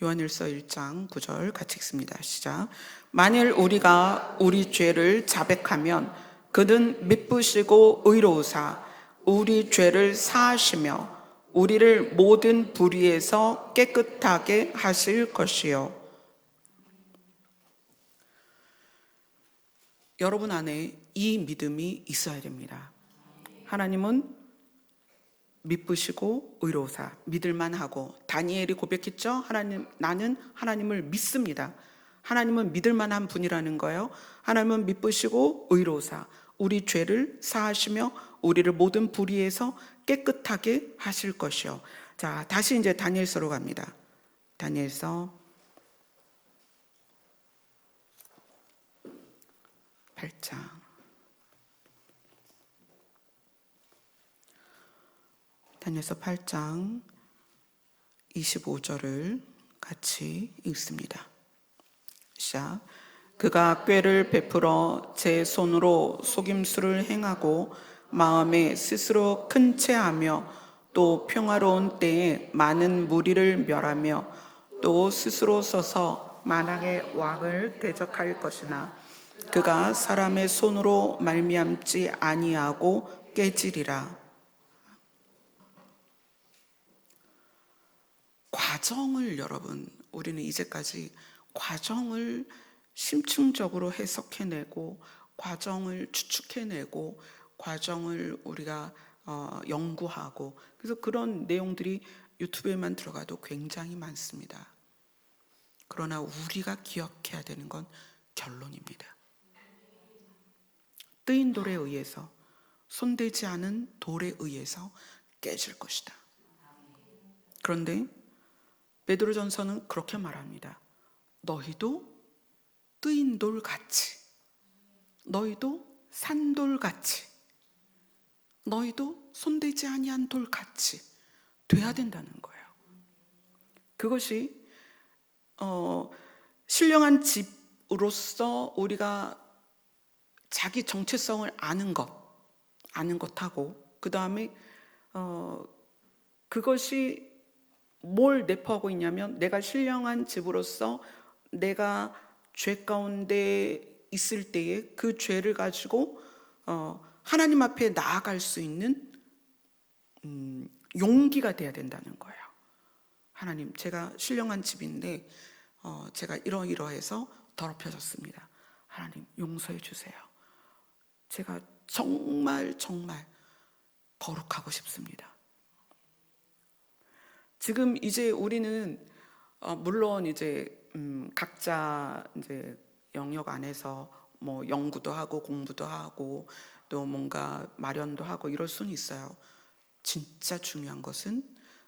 요한일서 1장 9절 같이 읽습니다. 시작. 만일 우리가 우리 죄를 자백하면 그는 미쁘시고 의로우사 우리 죄를 사하시며 우리를 모든 불의에서 깨끗하게 하실 것이요. 여러분 안에 이 믿음이 있어야 됩니다. 하나님은 미쁘시고 의로우사, 믿을만 하고, 다니엘이 고백했죠. 하나님, 나는 하나님을 믿습니다. 하나님은 믿을만한 분이라는 거예요. 하나님은 미쁘시고 의로우사 우리 죄를 사하시며 우리를 모든 불의에서 깨끗하게 하실 것이요. 자, 다시 이제 다니엘서로 갑니다. 다니엘서 8장 다니엘서 8장 25절을 같이 읽습니다. 시작. 그가 꾀를 베풀어 제 손으로 속임수를 행하고 마음에 스스로 큰 채하며 또 평화로운 때에 많은 무리를 멸하며 또 스스로 서서 만왕의 왕을 대적할 것이나 그가 사람의 손으로 말미암지 아니하고 깨지리라. 과정을 여러분, 우리는 이제까지 과정을 심층적으로 해석해내고 과정을 추측해내고 과정을 우리가 연구하고, 그래서 그런 내용들이 유튜브에만 들어가도 굉장히 많습니다. 그러나 우리가 기억해야 되는 건 결론입니다. 뜨인 돌에 의해서, 손대지 않은 돌에 의해서 깨질 것이다. 그런데 베드로전서는 그렇게 말합니다. 너희도 뜨인 돌같이, 너희도 산돌같이, 너희도 손대지 아니한 돌같이 돼야 된다는 거예요. 그것이 신령한 집으로서 우리가 자기 정체성을 아는 것하고, 그 다음에 그것이 뭘 내포하고 있냐면, 내가 신령한 집으로서 내가 죄 가운데 있을 때에 그 죄를 가지고 하나님 앞에 나아갈 수 있는 용기가 돼야 된다는 거예요. 하나님, 제가 신령한 집인데 제가 이러이러해서 더럽혀졌습니다. 하나님 용서해 주세요. 제가 정말 거룩하고 싶습니다. 지금 이제 우리는 물론 이제 각자 이제 영역 안에서 뭐 연구도 하고 공부도 하고 또 뭔가 마련도 하고 이럴 수는 있어요. 진짜 중요한 것은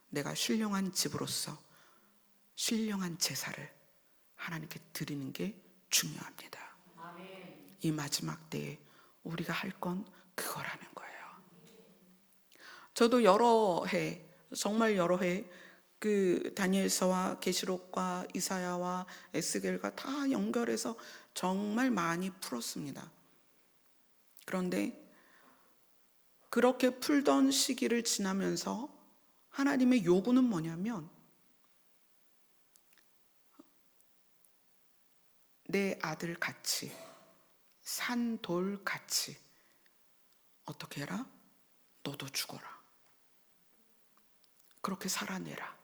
내가 신령한 집으로서 신령한 제사를 하나님께 드리는 게 중요합니다. 이 마지막 때에 우리가 할 건 그거라는 거예요. 저도 정말 여러 해 그 다니엘서와 계시록과 이사야와 에스겔과 다 연결해서 정말 많이 풀었습니다. 그런데 그렇게 풀던 시기를 지나면서 하나님의 요구는 뭐냐면, 내 아들 같이, 산돌 같이 어떻게 해라? 너도 죽어라. 그렇게 살아내라.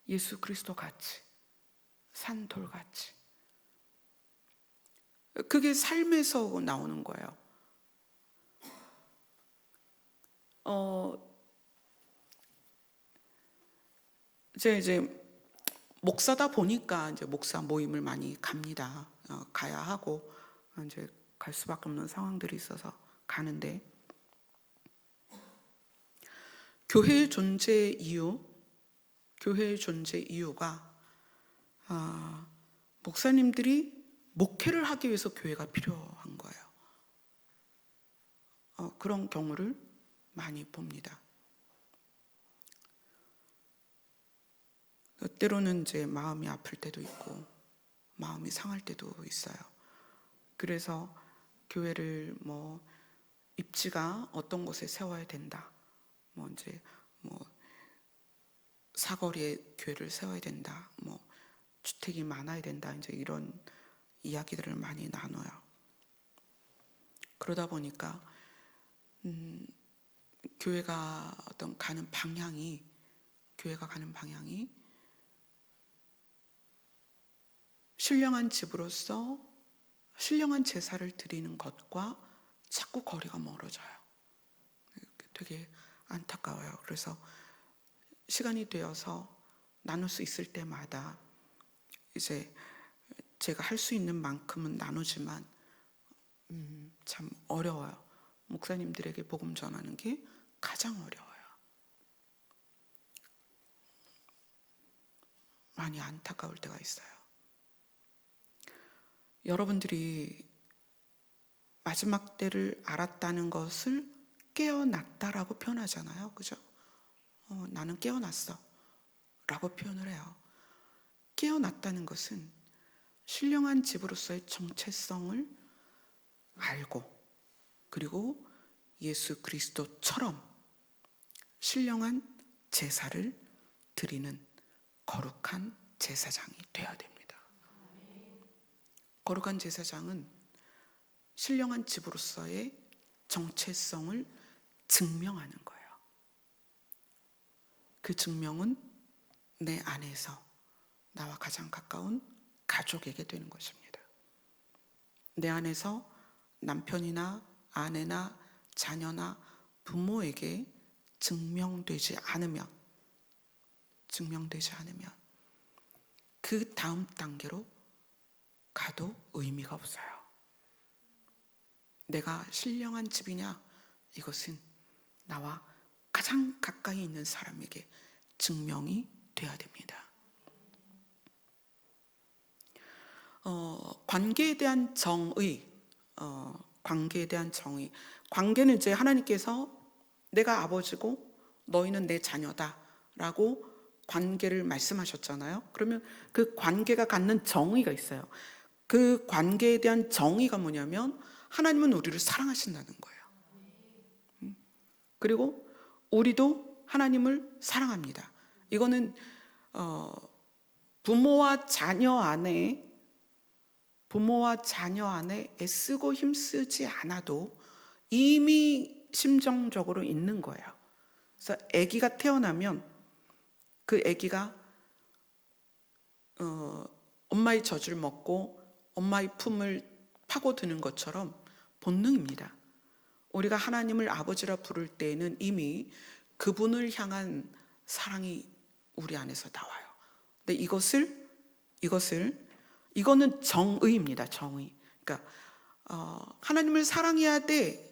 예수 그리스도 같이, 산돌 같이. 그게 삶에서 나오는 거예요. 이제 목사다 보니까 이제 목사 모임을 많이 갑니다. 가야 하고 이제 갈 수밖에 없는 상황들이 있어서 가는데, 교회의 존재 이유가 목사님들이 목회를 하기 위해서 교회가 필요한 거예요. 그런 경우를 많이 봅니다. 때로는 이제 마음이 아플 때도 있고 마음이 상할 때도 있어요. 그래서 교회를 입지가 어떤 곳에 세워야 된다, 이제 사거리에 교회를 세워야 된다, 주택이 많아야 된다, 이제 이런 이야기들을 많이 나눠요. 그러다 보니까 교회가 가는 방향이 신령한 집으로서 신령한 제사를 드리는 것과 자꾸 거리가 멀어져요. 되게 안타까워요. 그래서 시간이 되어서 나눌 수 있을 때마다 이제 제가 할 수 있는 만큼은 나누지만 참 어려워요. 목사님들에게 복음 전하는 게 가장 어려워요. 많이 안타까울 때가 있어요. 여러분들이 마지막 때를 알았다는 것을 깨어났다라고 표현하잖아요. 그죠? 나는 깨어났어 라고 표현을 해요. 깨어났다는 것은 신령한 집으로서의 정체성을 알고, 그리고 예수 그리스도처럼 신령한 제사를 드리는 거룩한 제사장이 되어야 됩니다. 거룩한 제사장은 신령한 집으로서의 정체성을 증명하는 거예요. 그 증명은 내 안에서 나와 가장 가까운 가족에게 되는 것입니다. 내 안에서 남편이나 아내나 자녀나 부모에게 증명되지 않으면 그 다음 단계로 가도 의미가 없어요. 내가 신령한 집이냐? 이것은 나와 가장 가까이 있는 사람에게 증명이 되어야 됩니다. 관계에 대한 정의, 관계는 이제 하나님께서 내가 아버지고 너희는 내 자녀다라고 관계를 말씀하셨잖아요. 그러면 그 관계가 갖는 정의가 있어요. 그 관계에 대한 정의가 뭐냐면 하나님은 우리를 사랑하신다는 거예요. 그리고 우리도 하나님을 사랑합니다. 이거는 부모와 자녀 안에 애쓰고 힘쓰지 않아도 이미 심정적으로 있는 거예요. 그래서 아기가 태어나면 그 아기가 엄마의 젖을 먹고 엄마의 품을 파고드는 것처럼 본능입니다. 우리가 하나님을 아버지라 부를 때에는 이미 그분을 향한 사랑이 우리 안에서 나와요. 근데 이거는 정의입니다. 정의. 그러니까 하나님을 사랑해야 돼.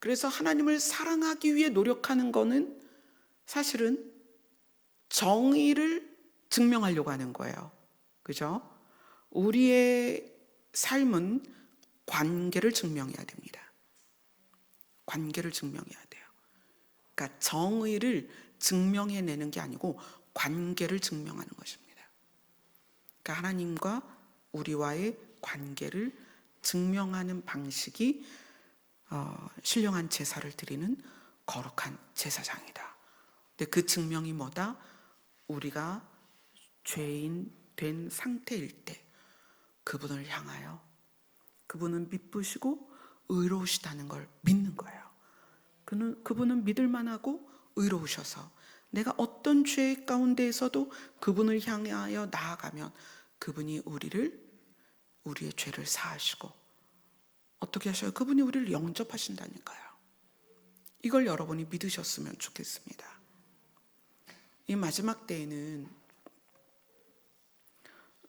그래서 하나님을 사랑하기 위해 노력하는 거는 사실은 정의를 증명하려고 하는 거예요. 그죠? 우리의 삶은 관계를 증명해야 됩니다. 관계를 증명해야 돼요. 그러니까 정의를 증명해내는 게 아니고 관계를 증명하는 것입니다. 그러니까 하나님과 우리와의 관계를 증명하는 방식이 신령한 제사를 드리는 거룩한 제사장이다. 근데 그 증명이 뭐다? 우리가 죄인 된 상태일 때 그분을 향하여 그분은 미쁘시고 의로우시다는 걸 믿는 거예요. 그분은 믿을만하고 의로우셔서 내가 어떤 죄 가운데에서도 그분을 향하여 나아가면 그분이 우리를 우리의 죄를 사하시고 어떻게 하셔요? 그분이 우리를 영접하신다니까요. 이걸 여러분이 믿으셨으면 좋겠습니다. 이 마지막 때에는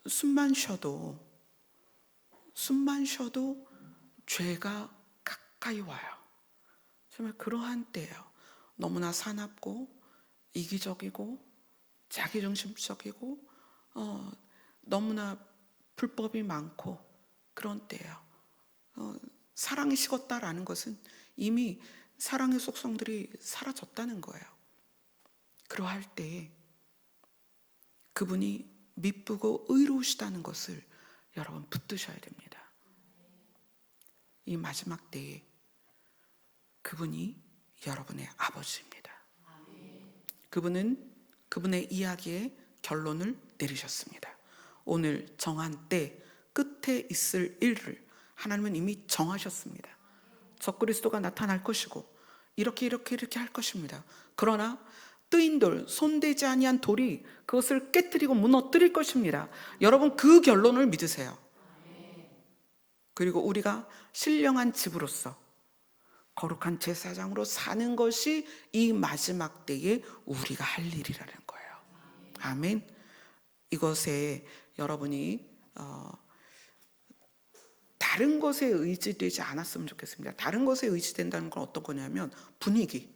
숨만 쉬어도 죄가 가까이 와요. 정말 그러한 때예요. 너무나 사납고 이기적이고 자기중심적이고 너무나 불법이 많고 그런 때예요. 사랑이 식었다라는 것은 이미 사랑의 속성들이 사라졌다는 거예요. 그러할 때에 그분이 미쁘고 의로우시다는 것을 여러분 붙드셔야 됩니다. 이 마지막 때에 그분이 여러분의 아버지입니다. 그분은 그분의 이야기의 결론을 내리셨습니다. 오늘 정한 때 끝에 있을 일을 하나님은 이미 정하셨습니다. 적그리스도가 나타날 것이고 이렇게 할 것입니다. 그러나 뜨인 돌, 손대지 아니한 돌이 그것을 깨뜨리고 무너뜨릴 것입니다. 여러분 그 결론을 믿으세요. 그리고 우리가 신령한 집으로서 거룩한 제사장으로 사는 것이 이 마지막 때에 우리가 할 일이라는 거예요. 아멘. 이것에 여러분이 다른 것에 의지되지 않았으면 좋겠습니다. 다른 것에 의지된다는 건 어떤 거냐면 분위기,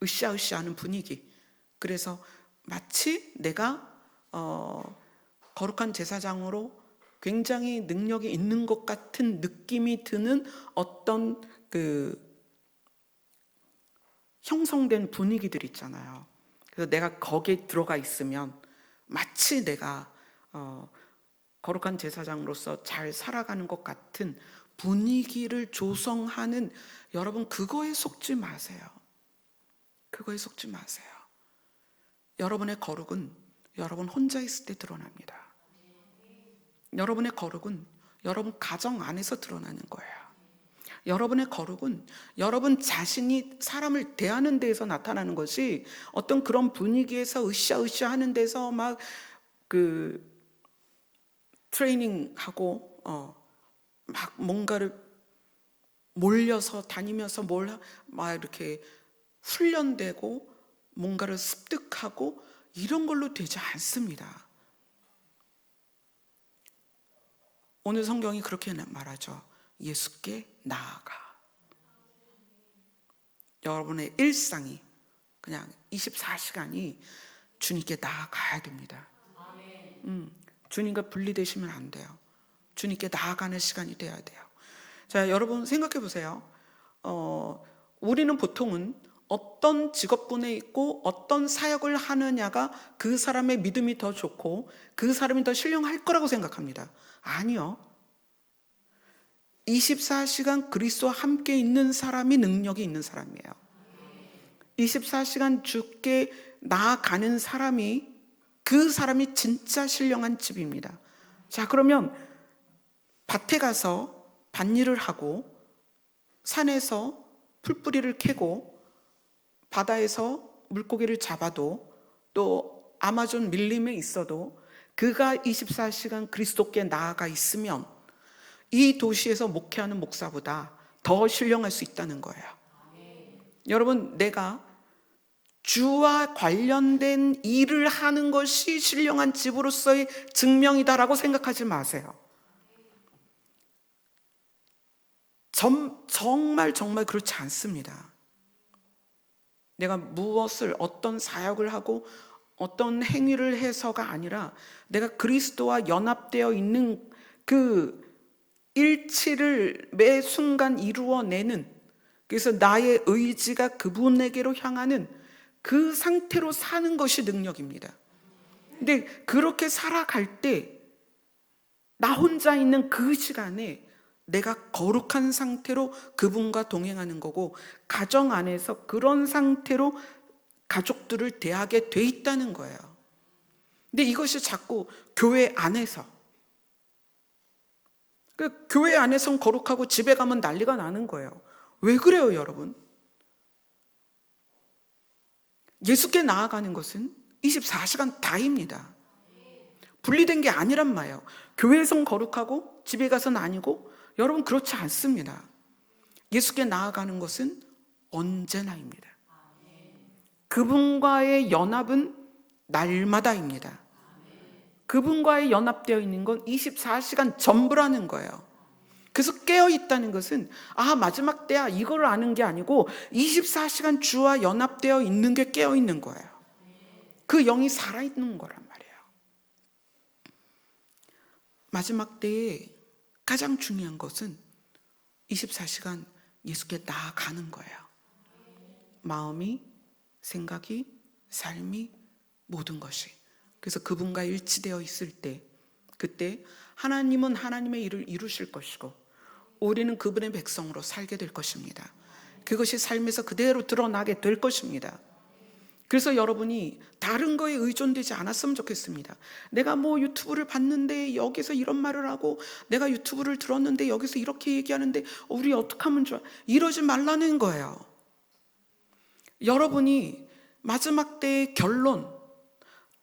으쌰으쌰하는 분위기. 그래서 마치 내가 거룩한 제사장으로 굉장히 능력이 있는 것 같은 느낌이 드는 어떤 그 형성된 분위기들 있잖아요. 그래서 내가 거기에 들어가 있으면 마치 내가 거룩한 제사장으로서 잘 살아가는 것 같은 분위기를 조성하는, 여러분 그거에 속지 마세요. 그거에 속지 마세요. 여러분의 거룩은 여러분 혼자 있을 때 드러납니다. 여러분의 거룩은 여러분 가정 안에서 드러나는 거예요. 여러분의 거룩은 여러분 자신이 사람을 대하는 데에서 나타나는 것이 어떤 그런 분위기에서 으쌰으쌰 하는 데서 막 그 트레이닝하고 막 뭔가를 몰려서 다니면서 막 이렇게 훈련되고 뭔가를 습득하고 이런 걸로 되지 않습니다. 오늘 성경이 그렇게 말하죠. 예수께 나아가. 여러분의 일상이 그냥 24시간이 주님께 나아가야 됩니다. 주님과 분리되시면 안 돼요. 주님께 나아가는 시간이 돼야 돼요. 자, 여러분 생각해 보세요. 우리는 보통은 어떤 직업군에 있고 어떤 사역을 하느냐가 그 사람의 믿음이 더 좋고 그 사람이 더 신령할 거라고 생각합니다. 아니요. 24시간 그리스도와 함께 있는 사람이 능력이 있는 사람이에요. 24시간 주께 나아가는 사람이, 그 사람이 진짜 신령한 집입니다. 자, 그러면 밭에 가서 밭일을 하고 산에서 풀뿌리를 캐고 바다에서 물고기를 잡아도 또 아마존 밀림에 있어도 그가 24시간 그리스도께 나아가 있으면 이 도시에서 목회하는 목사보다 더 신령할 수 있다는 거예요. 여러분, 내가 주와 관련된 일을 하는 것이 신령한 집으로서의 증명이다라고 생각하지 마세요. 정말 그렇지 않습니다. 내가 무엇을, 어떤 사역을 하고 어떤 행위를 해서가 아니라 내가 그리스도와 연합되어 있는 그 일치를 매 순간 이루어내는, 그래서 나의 의지가 그분에게로 향하는 그 상태로 사는 것이 능력입니다. 근데 그렇게 살아갈 때 나 혼자 있는 그 시간에 내가 거룩한 상태로 그분과 동행하는 거고, 가정 안에서 그런 상태로 가족들을 대하게 돼 있다는 거예요. 근데 이것이 자꾸 교회 안에서, 교회 안에서는 거룩하고 집에 가면 난리가 나는 거예요. 왜 그래요, 여러분? 예수께 나아가는 것은 24시간 다입니다. 분리된 게 아니란 말이에요. 교회에선 거룩하고 집에 가서는 아니고, 여러분 그렇지 않습니다. 예수께 나아가는 것은 언제나입니다. 그분과의 연합은 날마다입니다. 그분과의 연합되어 있는 건 24시간 전부라는 거예요. 그래서 깨어있다는 것은 마지막 때야 이걸 아는 게 아니고 24시간 주와 연합되어 있는 게 깨어있는 거예요. 그 영이 살아있는 거란 말이에요. 마지막 때에 가장 중요한 것은 24시간 예수께 나아가는 거예요. 마음이, 생각이, 삶이, 모든 것이. 그래서 그분과 일치되어 있을 때, 그때 하나님은 하나님의 일을 이루실 것이고 우리는 그분의 백성으로 살게 될 것입니다. 그것이 삶에서 그대로 드러나게 될 것입니다. 그래서 여러분이 다른 거에 의존되지 않았으면 좋겠습니다. 내가 뭐 유튜브를 봤는데 여기서 이런 말을 하고, 내가 유튜브를 들었는데 여기서 이렇게 얘기하는데 우리 어떻게 하면 좋아, 이러지 말라는 거예요. 여러분이 마지막 때의 결론,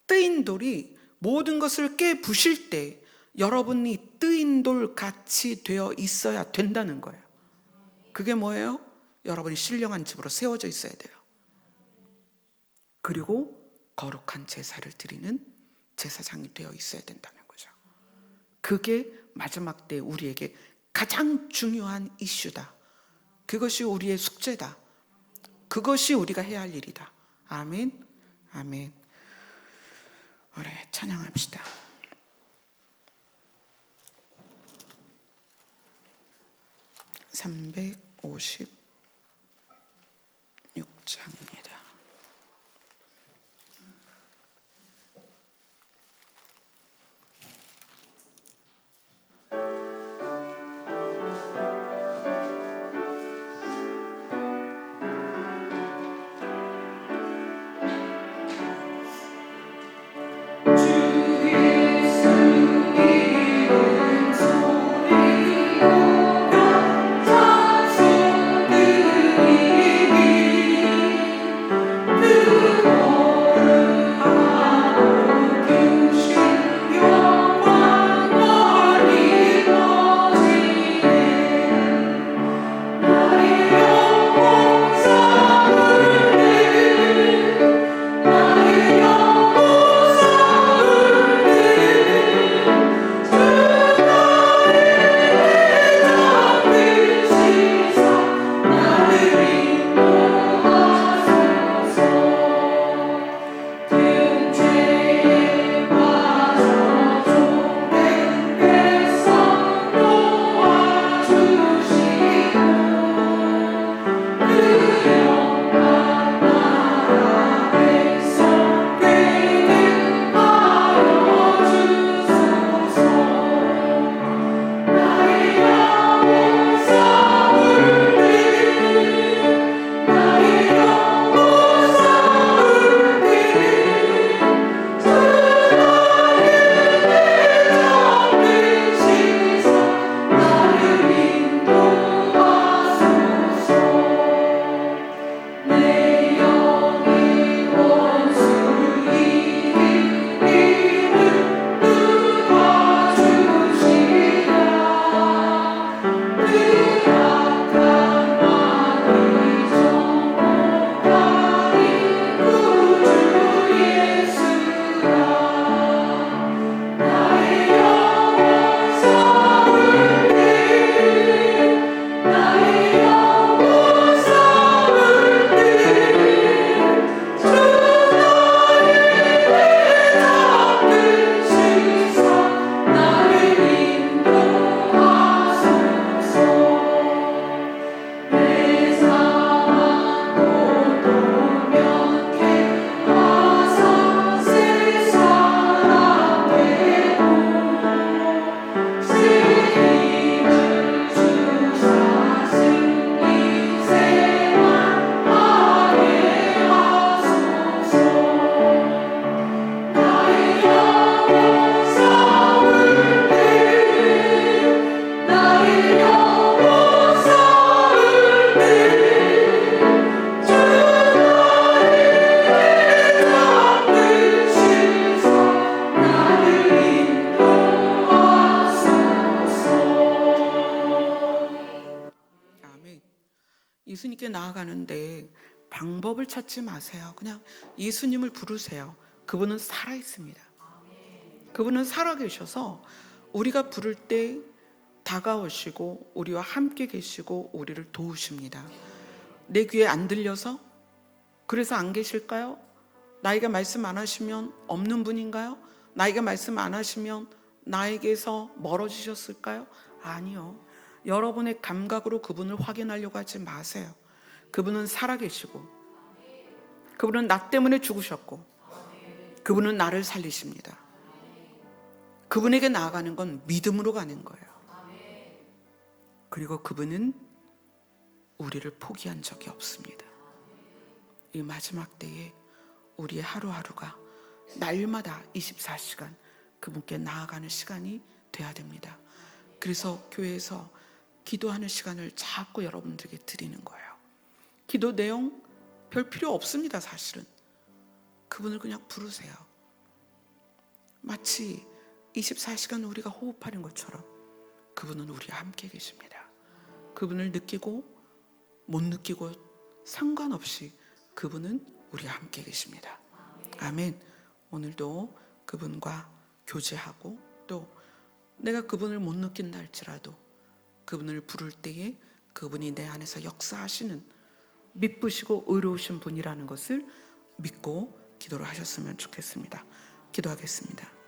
뜨인 돌이 모든 것을 깨부실 때 여러분이 뜨인 돌 같이 되어 있어야 된다는 거예요. 그게 뭐예요? 여러분이 신령한 집으로 세워져 있어야 돼요. 그리고 거룩한 제사를 드리는 제사장이 되어 있어야 된다는 거죠. 그게 마지막 때 우리에게 가장 중요한 이슈다. 그것이 우리의 숙제다. 그것이 우리가 해야 할 일이다. 아멘. 아멘. 우리 찬양합시다. 356장입니다. 예수님께 나아가는데 방법을 찾지 마세요. 그냥 예수님을 부르세요. 그분은 살아 있습니다. 그분은 살아 계셔서 우리가 부를 때 다가오시고 우리와 함께 계시고 우리를 도우십니다. 내 귀에 안 들려서? 그래서 안 계실까요? 나에게 말씀 안 하시면 없는 분인가요? 나에게 말씀 안 하시면 나에게서 멀어지셨을까요? 아니요. 여러분의 감각으로 그분을 확인하려고 하지 마세요. 그분은 살아계시고, 그분은 나 때문에 죽으셨고, 그분은 나를 살리십니다. 그분에게 나아가는 건 믿음으로 가는 거예요. 그리고 그분은 우리를 포기한 적이 없습니다. 이 마지막 때에 우리의 하루하루가 날마다 24시간 그분께 나아가는 시간이 돼야 됩니다. 그래서 교회에서 기도하는 시간을 자꾸 여러분들에게 드리는 거예요. 기도 내용 별 필요 없습니다. 사실은 그분을 그냥 부르세요. 마치 24시간 우리가 호흡하는 것처럼 그분은 우리와 함께 계십니다. 그분을 느끼고 못 느끼고 상관없이 그분은 우리와 함께 계십니다. 아멘. 오늘도 그분과 교제하고 또 내가 그분을 못 느낀다 할지라도 그분을 부를 때에 그분이 내 안에서 역사하시는 미쁘시고 의로우신 분이라는 것을 믿고 기도를 하셨으면 좋겠습니다. 기도하겠습니다.